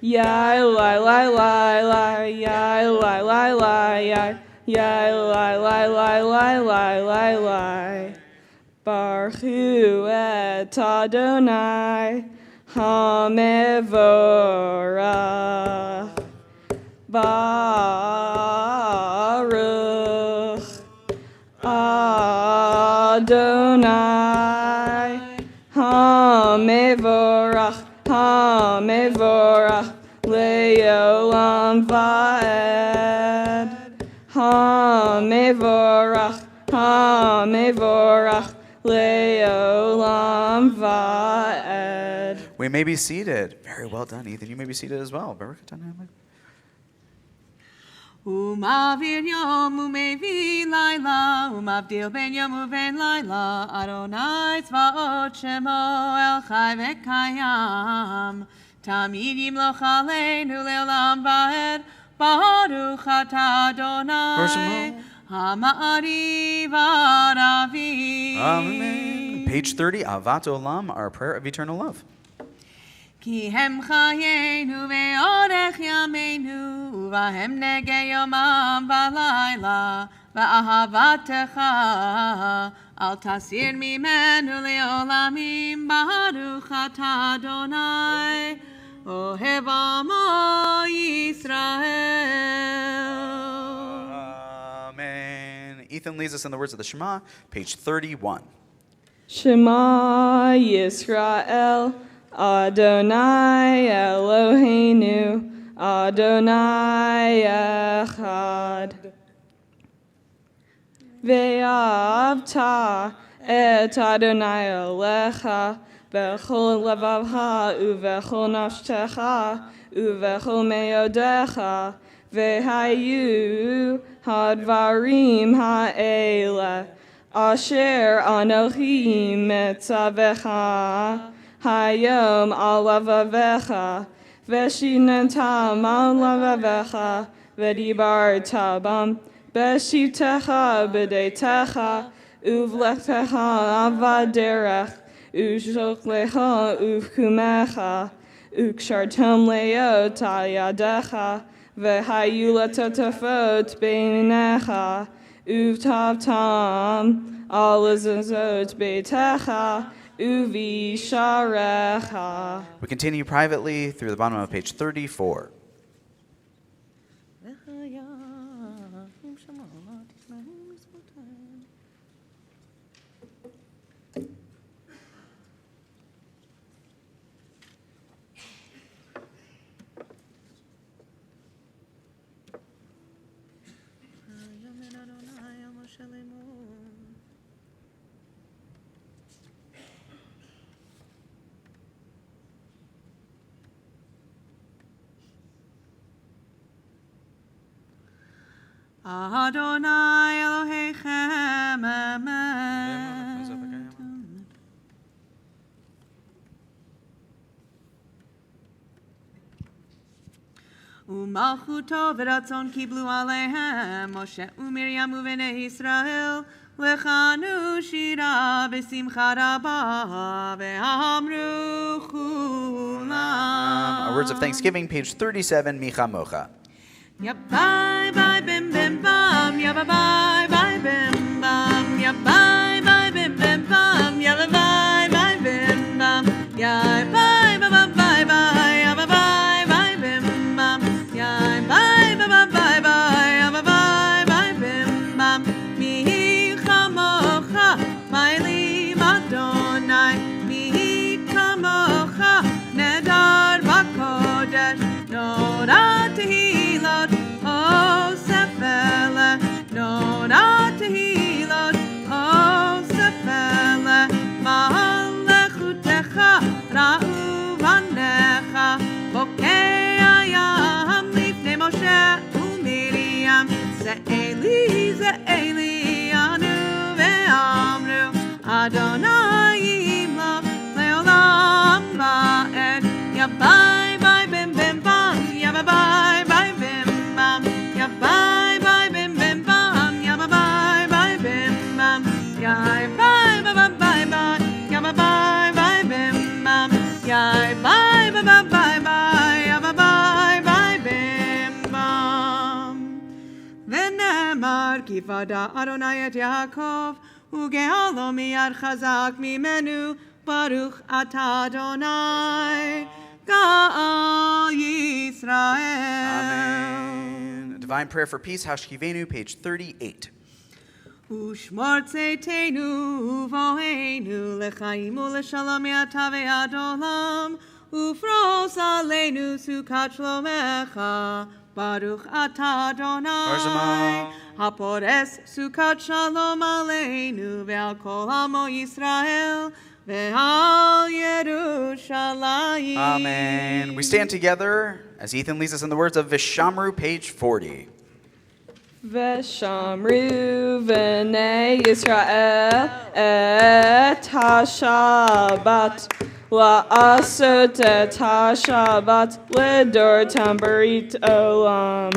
Speaker 2: Yai lai lai lai lai. Yai lai lai lai yai. Yai lai lai lai lai lai lai lai. Baruch et Adonai HaMevorach. Baruch Adonai HaMevorach. HaMevorach Le'olam Va'ed. HaMevorach. HaMevorach Le'olam Va'ed.
Speaker 5: We may be seated. Very well done, Ethan. You may be seated as well. Baruch Adonai.
Speaker 1: Umavir yom umevi laila, umavdil ben yom uven laila, Adonai tzvaot shemo el chai v'kayam, tamid yimloch aleinu le'olam va'ed, baruch atah Adonai, ha'ma'ariv ha'aravi.
Speaker 5: Amen. Page 30, Avat Olam, our prayer of eternal love.
Speaker 1: כי הם חיינו ואורך ימינו, והם נגי יומם ולילה, ואהבתך אל תסיר ממנו לעולמים, ברוך אתה אדוני, אוהב עמו ישראל.
Speaker 5: Amen. Ethan leads us in the words of the Shema, page 31.
Speaker 2: Shema Yisrael, Adonai Eloheinu, Adonai Echad. Ve'avta et Adonai Elecha, v'chol levavcha, u'v'chol nafshecha, u'v'chol meyodecha, ve'hayu hadvarim ha'ele, asher anochi metzavecha, hayom al lavavecha, v'shinatam al lavavecha, v'dibarta bam, b'shivtecha b'deitecha, uvlechtecha avaderech, ushoklecha uvkumecha, ukshartam leot al yadecha, v'hayu latotafot beinecha, uvtavtam al azazot beitecha, uvisharecha.
Speaker 5: We continue privately through the bottom of page 34.
Speaker 1: Adonai Elohechem Emet. ומלכותו ורצון קיבלו עליהם משה ומרים ובני ישראל לחנו שירה בשמחה רבה ואמרו כולם.
Speaker 5: Our words of thanksgiving, page 37, Micha Mocha.
Speaker 1: Ya bye bye bim bim bam, ya bye bye bye bim bam, ya bye bye bim bim bam, ya bye bye bye bim bam, ya bye bye bye bye bye, ya bye bye bye bim bam, ya bye bye bye bye bye, ya bye bye bye bim bam. Mi chamocha, ma'elim Adonai, mi chamocha, nedar b'kodesh, norat tehilot, oh sefele, norat tehilot, oh sefele, ma'alechutecha, ra'u vanecha, bokei hayam lifnei Moshe u'Miriam, ze'eli, anu ve'amru, Adonai yimlach le'olam va'ed, ya bye bye bim bim bam, ya bye bye bye bim bam, ya bye bye bim bim bam, ya bye bye bye bim bam, ya bye bye bye bye bye, ya bye bye bye bim bam, ya bye bye bye bye bye, ya bye bye bye bim bam. ונאמר כי ודע אדוני את יעקב וגאלו מיד חזק ממנו ברוך אתה אדוני גאל ישראל.
Speaker 5: Amen. A divine prayer for peace, Hashkivenu, page 38.
Speaker 1: ושמור צאתנו ובואנו לחיים ולשלום מעתה ועד עולם ופרוס עלינו סוכת שלומך ברוך אתה אדוני הפורס סוכת שלום עלינו ועל כל עמו ישראל ועל ירושלים.
Speaker 5: Amen. We stand together as Ethan leads us in the words of Vishamru, page 40.
Speaker 2: ושמרו בני ישראל את השבת לעשות את השבת לדורתם ברית עולם.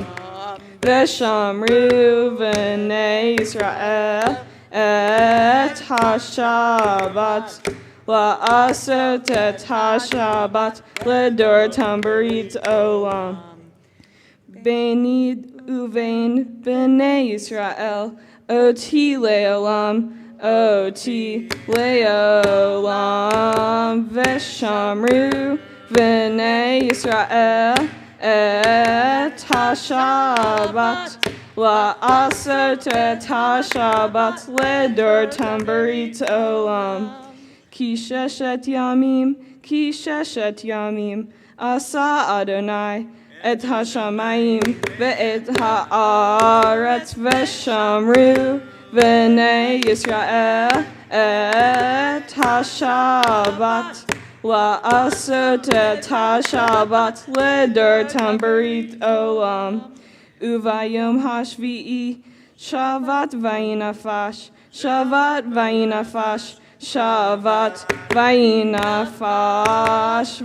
Speaker 2: ושמרו בני ישראל את השבת לעשות את השבת לדורתם ברית עולם. ביני ובין בני ישראל אותי לעולם אותי לעולם ושמרו בני ישראל את השבת לעשות את השבת לדורתם ברית עולם כי ששת ימים עשה אדוני את השמיים ואת הארץ ושמרו בני ישראל את השבת לעשות את השבת לדורתם ברית עולם וביום השביעי שבת וינפש שבת וינפש שבת וינפש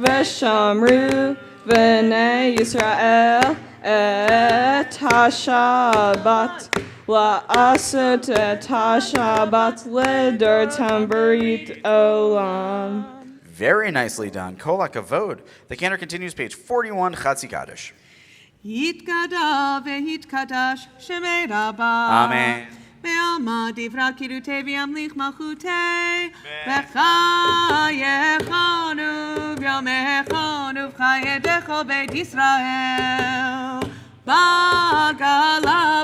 Speaker 2: ושמרו בני ישראל את השבת לעשות את השבת לדורתם ברית עולם.
Speaker 5: Very nicely done. Kol hakavod. The cantor continues, page 41, Chatzi Kaddish.
Speaker 1: יתגדל ויתקדש שמי רבה.
Speaker 5: Amen.
Speaker 1: בעלמא דברה קידותי וימליך מלכותי וחייכנו ויומכנו וחיי דכל בית ישראל בגלה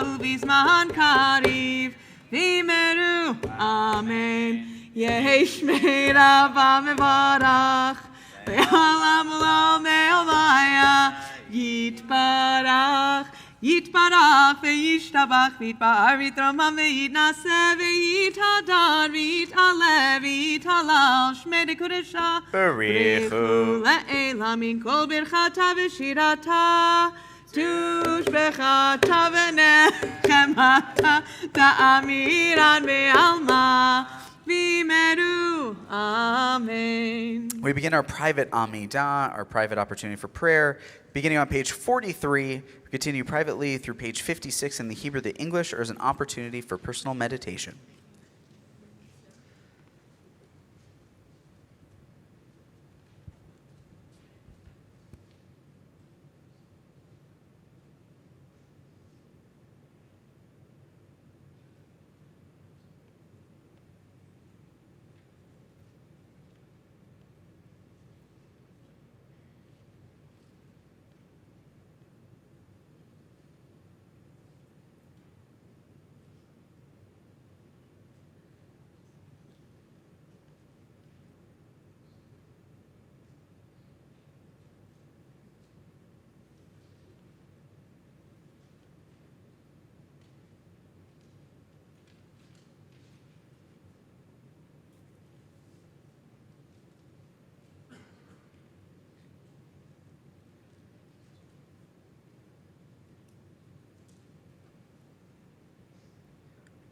Speaker 1: ובזמן קריב וימרו אמן יהי שמי רבה מבורך ועולם לעולמי עוליה יתברך יתברך וישתבח ויתפאר ויתרומם ויתנשא ויתהדר ויתעלה ויתהלל שמי דקודשה
Speaker 5: בריחו
Speaker 1: לעילה מן כל ברכתה ושירתה תושבחתה ונחמתה תאמירן בעלמא v'imeru. Amen.
Speaker 5: We begin our private Amidah, our private opportunity for prayer, beginning on page 43. We continue privately through page 56 in the Hebrew, the English, or as an opportunity for personal meditation.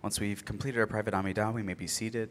Speaker 5: Once we've completed our private Amidah, we may be seated.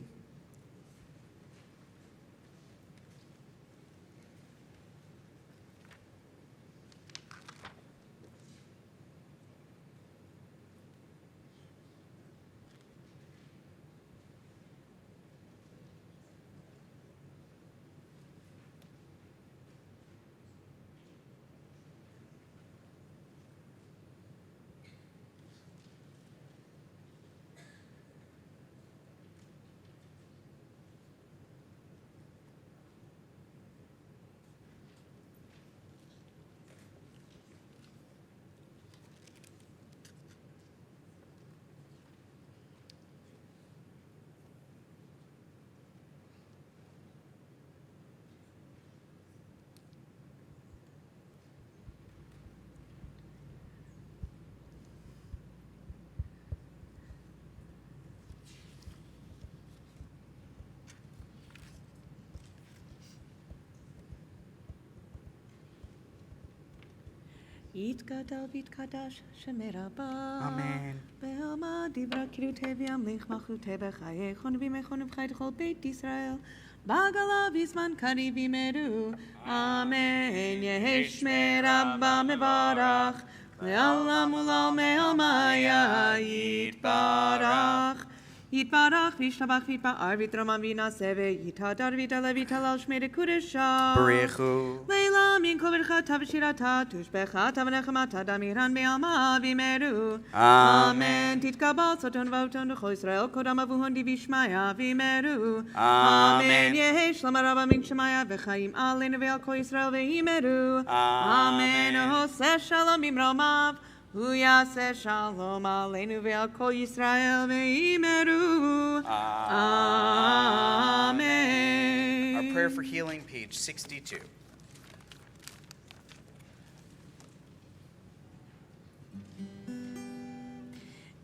Speaker 1: יתגדל ויתקדש שמרבה.
Speaker 5: אמן.
Speaker 1: בעלמא דברה קריאותי וימליך מלכותי בחייכון וימכון ובחי לכל בית ישראל. בעגלה בזמן קריב ימרו. אמן. יהי שמי רבה מברך. לעולם ולעולמי עלמיה יתברך. יתברך וישתבח ויתפאר ויתרומם וינשא ויתהדר ויתעלה ויתהלל שמי לקודשא.
Speaker 5: בריחו.
Speaker 1: לילה מן כל ברכתה ושירתה תושבחה ונחמתה דמירן בעלמא וימרו. אמן. תתקבל שטון ואותון לכל ישראל קודם אבוהון דיבי שמיה וימרו. אמן. יהי שלום רבה מן שמיה וחיים עלינו ועל כל ישראל וימרו. אמן. עושה שלום ממרומיו הוא יעשה שלום עלינו ועל כל ישראל וימרו. Amen.
Speaker 5: Our prayer for healing, page 62.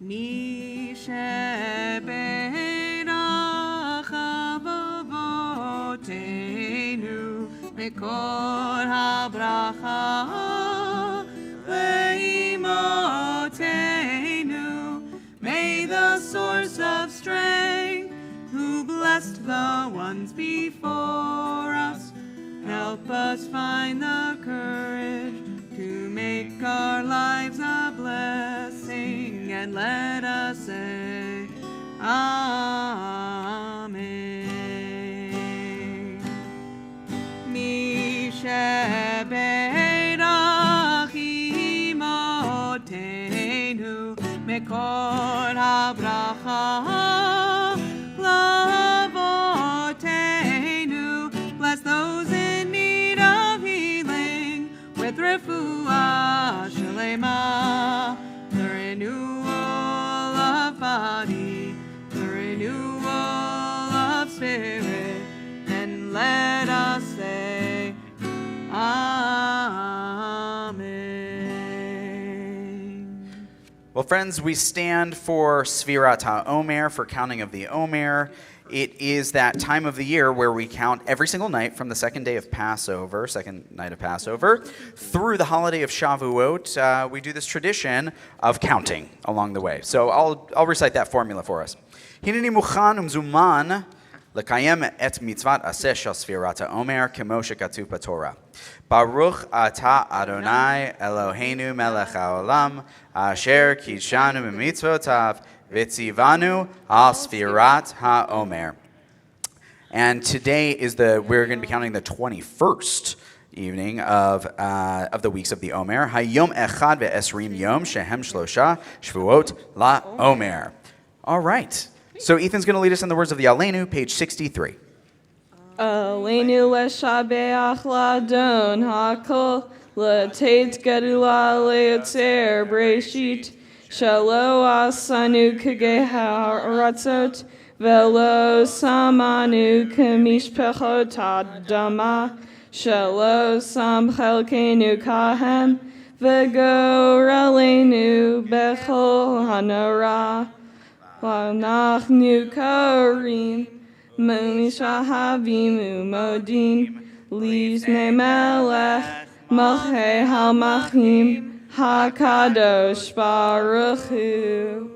Speaker 1: מי שברך אבותינו מקור הברכה לאמותינו, may the source of strength who blessed the ones before us help us find the courage to make our lives a blessing, and let us say Amen. Mi sheberach imotenu mekor habracha lavotenu, bless those in need of healing with refuah shalema, the renewal of body, the renewal of spirit, and let us say Amen.
Speaker 5: Well, friends, we stand for Sfirat HaOmer, for counting of the Omer. It is that time of the year where we count every single night from the second night of Passover, through the holiday of Shavuot. We do this tradition of counting along the way. So I'll recite that formula for us. Hineni mukhan umzuman לקיים את מצוות עשה של ספירת העומר כמו שכתוב בתורה. ברוך אתה אדוני אלוהינו מלך העולם אשר קידשנו במצוותיו וציוונו על ספירת העומר. And today is we're going to be counting the 21st evening of the weeks of the Omer. Hayom echad ve'esrim yom shehem shlosha shvuot la'omer. All right. So Ethan's going to lead us in the words of the Aleinu, page 63.
Speaker 2: Aleinu leshabeach ladon hakol letet gedula leotzer breshit shalo asanu kageharatzot velo samanu kamishpechot adama shalo sam chelkenu kahem vegoralenu bechol hanara Wanachnu korim Mishahavimu modin Lizne melech Malchei halmachim Hakadosh Baruch Hu.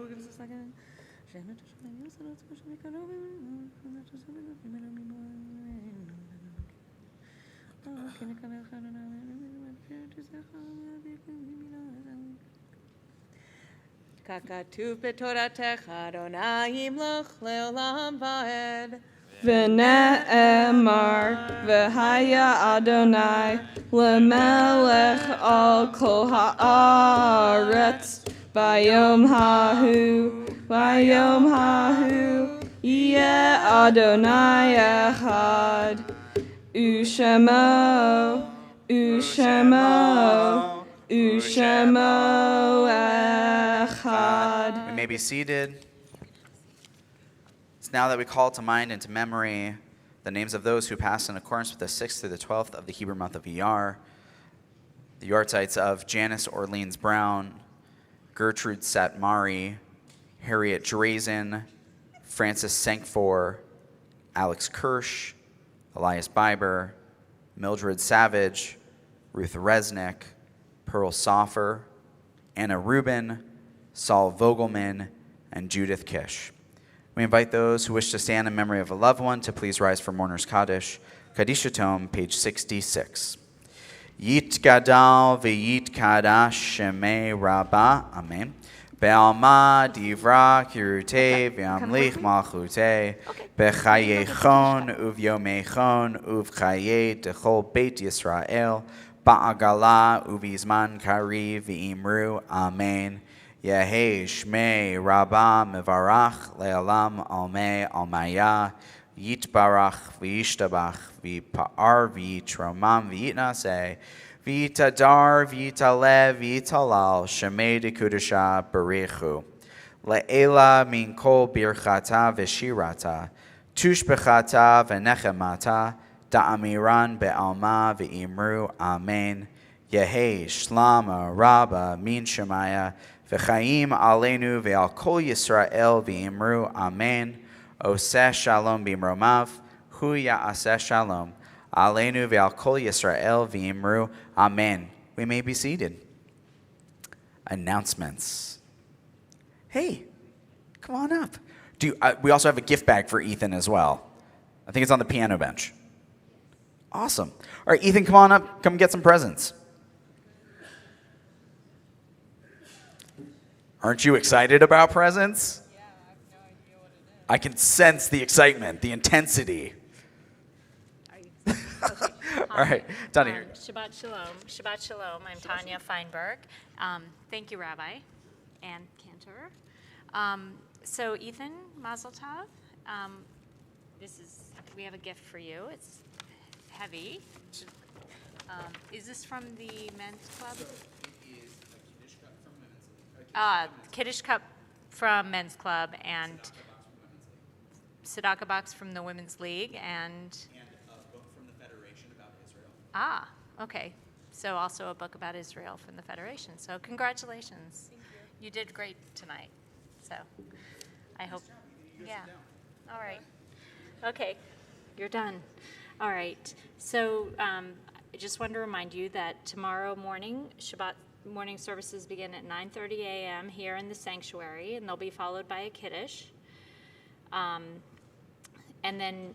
Speaker 1: ככתוב בתורתך, אדוני ימלוך לעולם ועד.
Speaker 2: ונאמר, והיה אדוני למלך על כל הארץ, ביום ההוא, יהיה אדוני אחד, ושמו echad.
Speaker 5: We may be seated. It's now that we call to mind and to memory the names of those who passed in accordance with the 6th through the 12th of the Hebrew month of Iyar, the yardzites of Janice Orleans Brown, Gertrude Satmari, Harriet Drazen, Francis Sankfor, Alex Kirsch, Elias Biber, Mildred Savage, Ruth Resnick, Pearl Soffer, Anna Rubin, Saul Vogelman, and Judith Kish. We invite those who wish to stand in memory of a loved one to please rise for Mourner's Kaddish. Kaddish Tome, page 66. Yit gadal v'yit kadash shemei rabba. Amen. Be'alma divra kirute v'amlich malchute b'chayechon uv'yomechon uv'chaye dechol beit Yisrael ba'agala uv'izman kari v'imru. Amen. Yehei shmei rabba mevarach le'alam almei almaya yitbarach v'yishtabach v'pa'ar v'yitromam v'yitnaseh v'yitadar v'yitalev v'yitalal shemei dekudasha barichu le'ela min kol birchata v'shirata tushbechata v'nechemata da'amiran be'alma v'imru. Amen. Yehei shlama rabba min shemaya v'chaim aleinu ve'al kol Yisrael v'imru. Amen. Oseh shalom b'imromav hu ya'aseh shalom aleinu ve'al kol Yisrael v'imru. Amen. We may be seated. Announcements. Hey, come on up. We also have a gift bag for Ethan as well. I think it's on the piano bench. Awesome. All right, Ethan, come on up. Come get some presents. Aren't you excited about presents?
Speaker 1: Yeah, I have no idea what it is.
Speaker 5: I can sense the excitement, the intensity. All right, Tanya. Here.
Speaker 6: Shabbat Shalom. Shabbat Shalom. I'm Tanya Feinberg. Thank you, Rabbi and Cantor. So Ethan, Mazel Tov. We have a gift for you. It's heavy. Is this from the men's club? Kiddush cup from men's club and tzedakah box from the women's league and
Speaker 5: A book from the Federation about Israel.
Speaker 6: okay. So also a book about Israel from the Federation. So congratulations. You did great tonight. So I hope. Yeah. All right. Okay. You're done. All right. So I just want to remind you that tomorrow morning, Shabbat morning services begin at 9:30 a.m. here in the sanctuary, and they'll be followed by a Kiddush. And then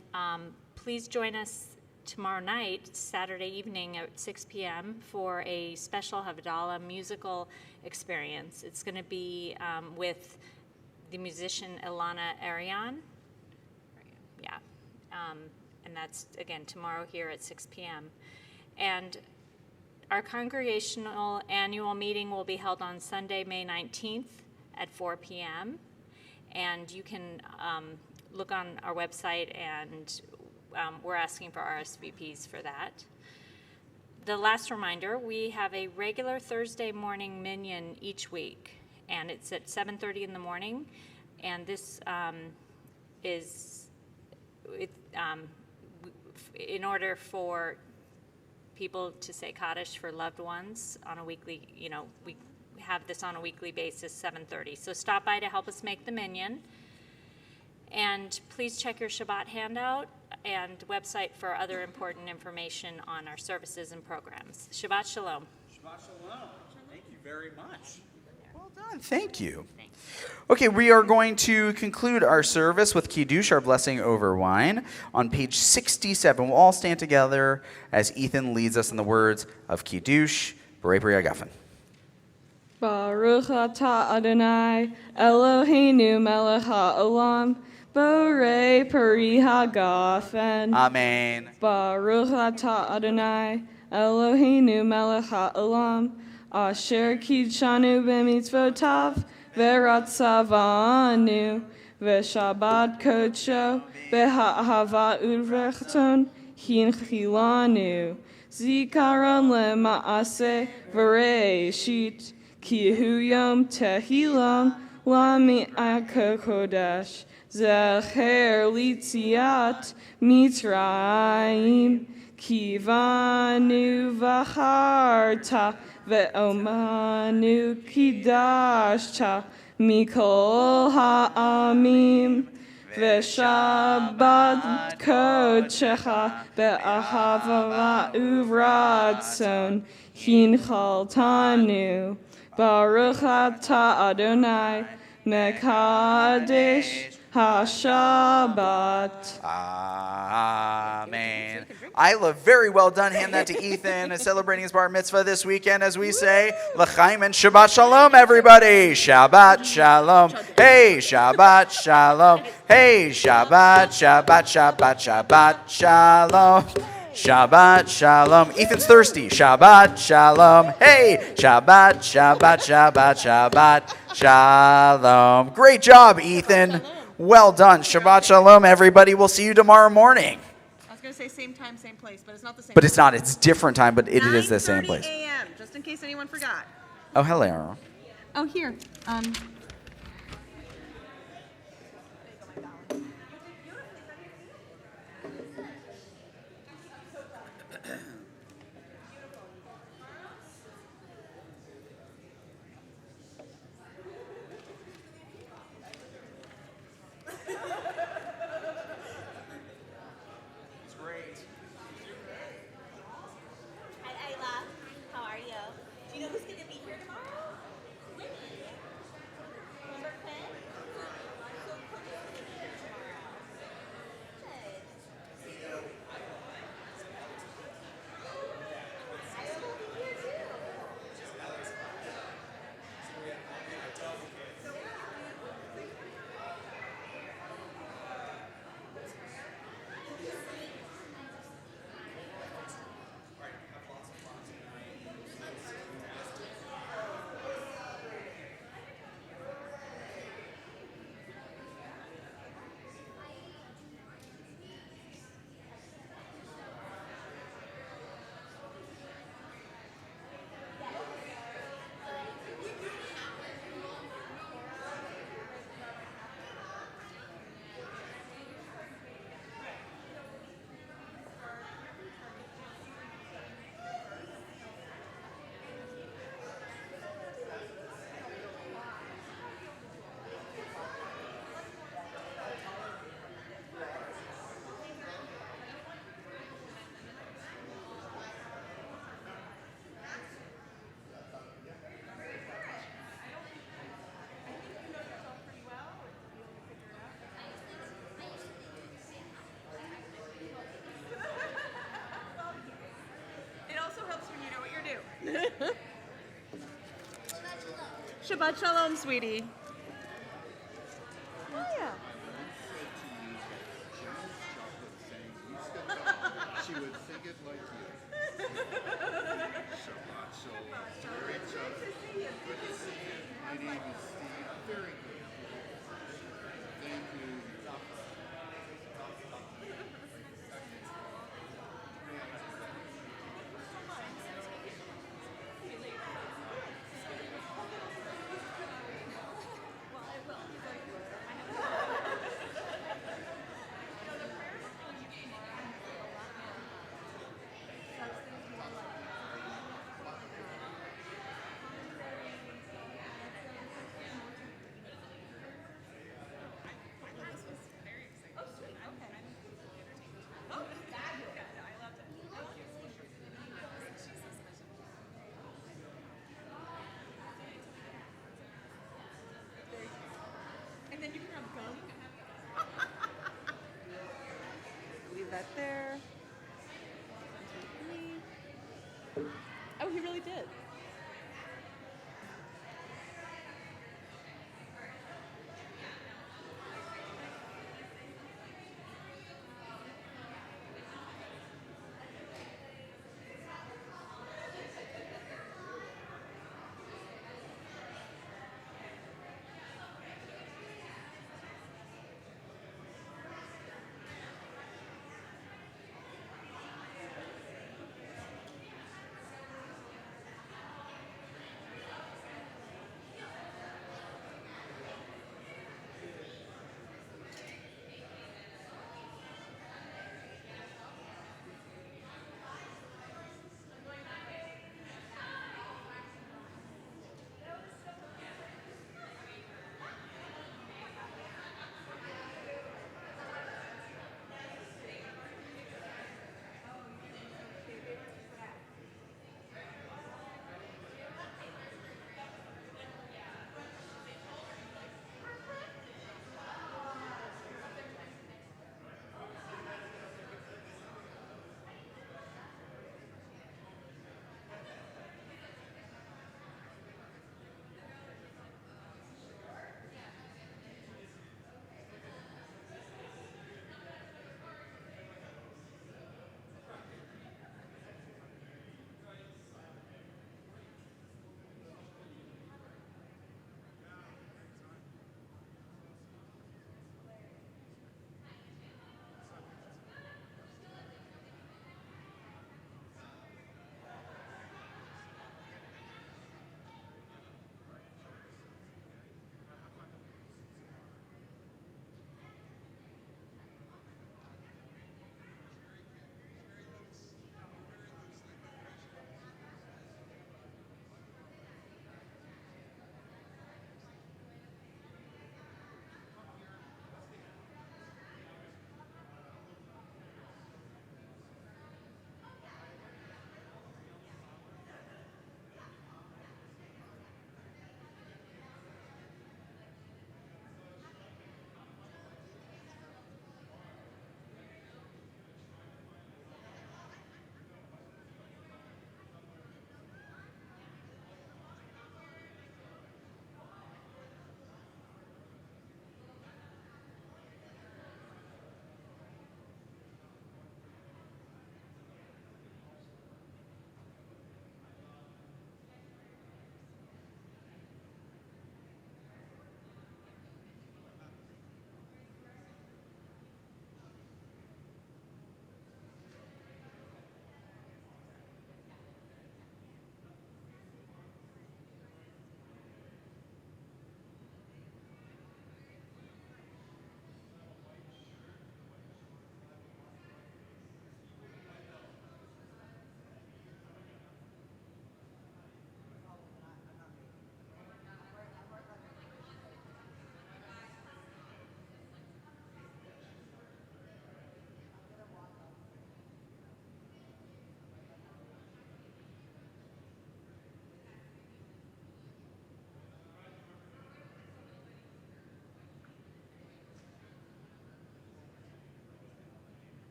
Speaker 6: please join us tomorrow night, Saturday evening at 6 p.m. for a special Havdalah musical experience. It's going to be with the musician Ilana Arian. Yeah. And that's, again, tomorrow here at 6 p.m. And our congregational annual meeting will be held on Sunday, May 19th at 4 p.m. And you can look on our website, and we're asking for RSVPs for that. The last reminder, we have a regular Thursday morning minyan each week, and it's at 7:30 in the morning. And this is in order for people to say Kaddish for loved ones on a weekly, we have this on a weekly basis, 7:30. So stop by to help us make the minyan. And please check your Shabbat handout and website for other important information on our services and programs. Shabbat Shalom.
Speaker 4: Shabbat shalom. Thank you very much.
Speaker 5: Well done. Thank you. Okay, we are going to conclude our service with Kiddush, our blessing over wine, on page 67. We'll all stand together as Ethan leads us in the words of Kiddush. B'rei Pri Hagafen.
Speaker 2: Baruch atah Adonai, Eloheinu melech ha'olam, Borei Pri Hagafen.
Speaker 5: Amen.
Speaker 2: Baruch atah Adonai, Eloheinu melech ha'olam, Asher kidshanu b'mitzvotav, v'ratzavanu, v'shabbat kodsho, v'ha'ahava u'rechton, hinchilanu, zikaron le'ma'aseh v'reishit, ki hu yom tehilam la'mi'akodesh, zecher litziat mitzrayim, kivanu v'charta, ve'omanu kidashta mikol ha'amim, ve'shabbat kodshecha be'ahava uvratzon hinchaltanu. Baruch atah Adonai mekadesh HaShabbat.
Speaker 5: Amen. Isla, very well done. Hand that to Ethan, celebrating his bar mitzvah this weekend as we say, L'chaim and Shabbat Shalom, everybody. Shabbat Shalom. Hey, Shabbat Shalom. Hey, Shabbat, Shabbat, Shabbat, Shabbat Shalom. Shabbat Shalom. Ethan's thirsty. Shabbat Shalom. Hey, Shabbat, Shabbat, Shabbat, Shabbat Shalom. Great job, Ethan. Well done. Shabbat Shalom, everybody. We'll see you tomorrow morning.
Speaker 3: I was going to say same time, same place, but it's not the same
Speaker 5: But
Speaker 3: time.
Speaker 5: it's not. It's different time, but it is the same place.
Speaker 3: 9:30 a.m., just in case anyone forgot.
Speaker 5: Oh, hello.
Speaker 3: Oh, here.
Speaker 7: Hi, Ayla. How are you? Do you know who's going to be here tomorrow? Winnie.
Speaker 1: Shabbat shalom, sweetie. Oh, yeah.
Speaker 7: She would sing it like you. Shabbat shalom. Great job. Good to see you. My name is Steve. Very good. Thank you.
Speaker 1: And then you can have gum. Leave that there. 1, 2, 3. Oh, he really did.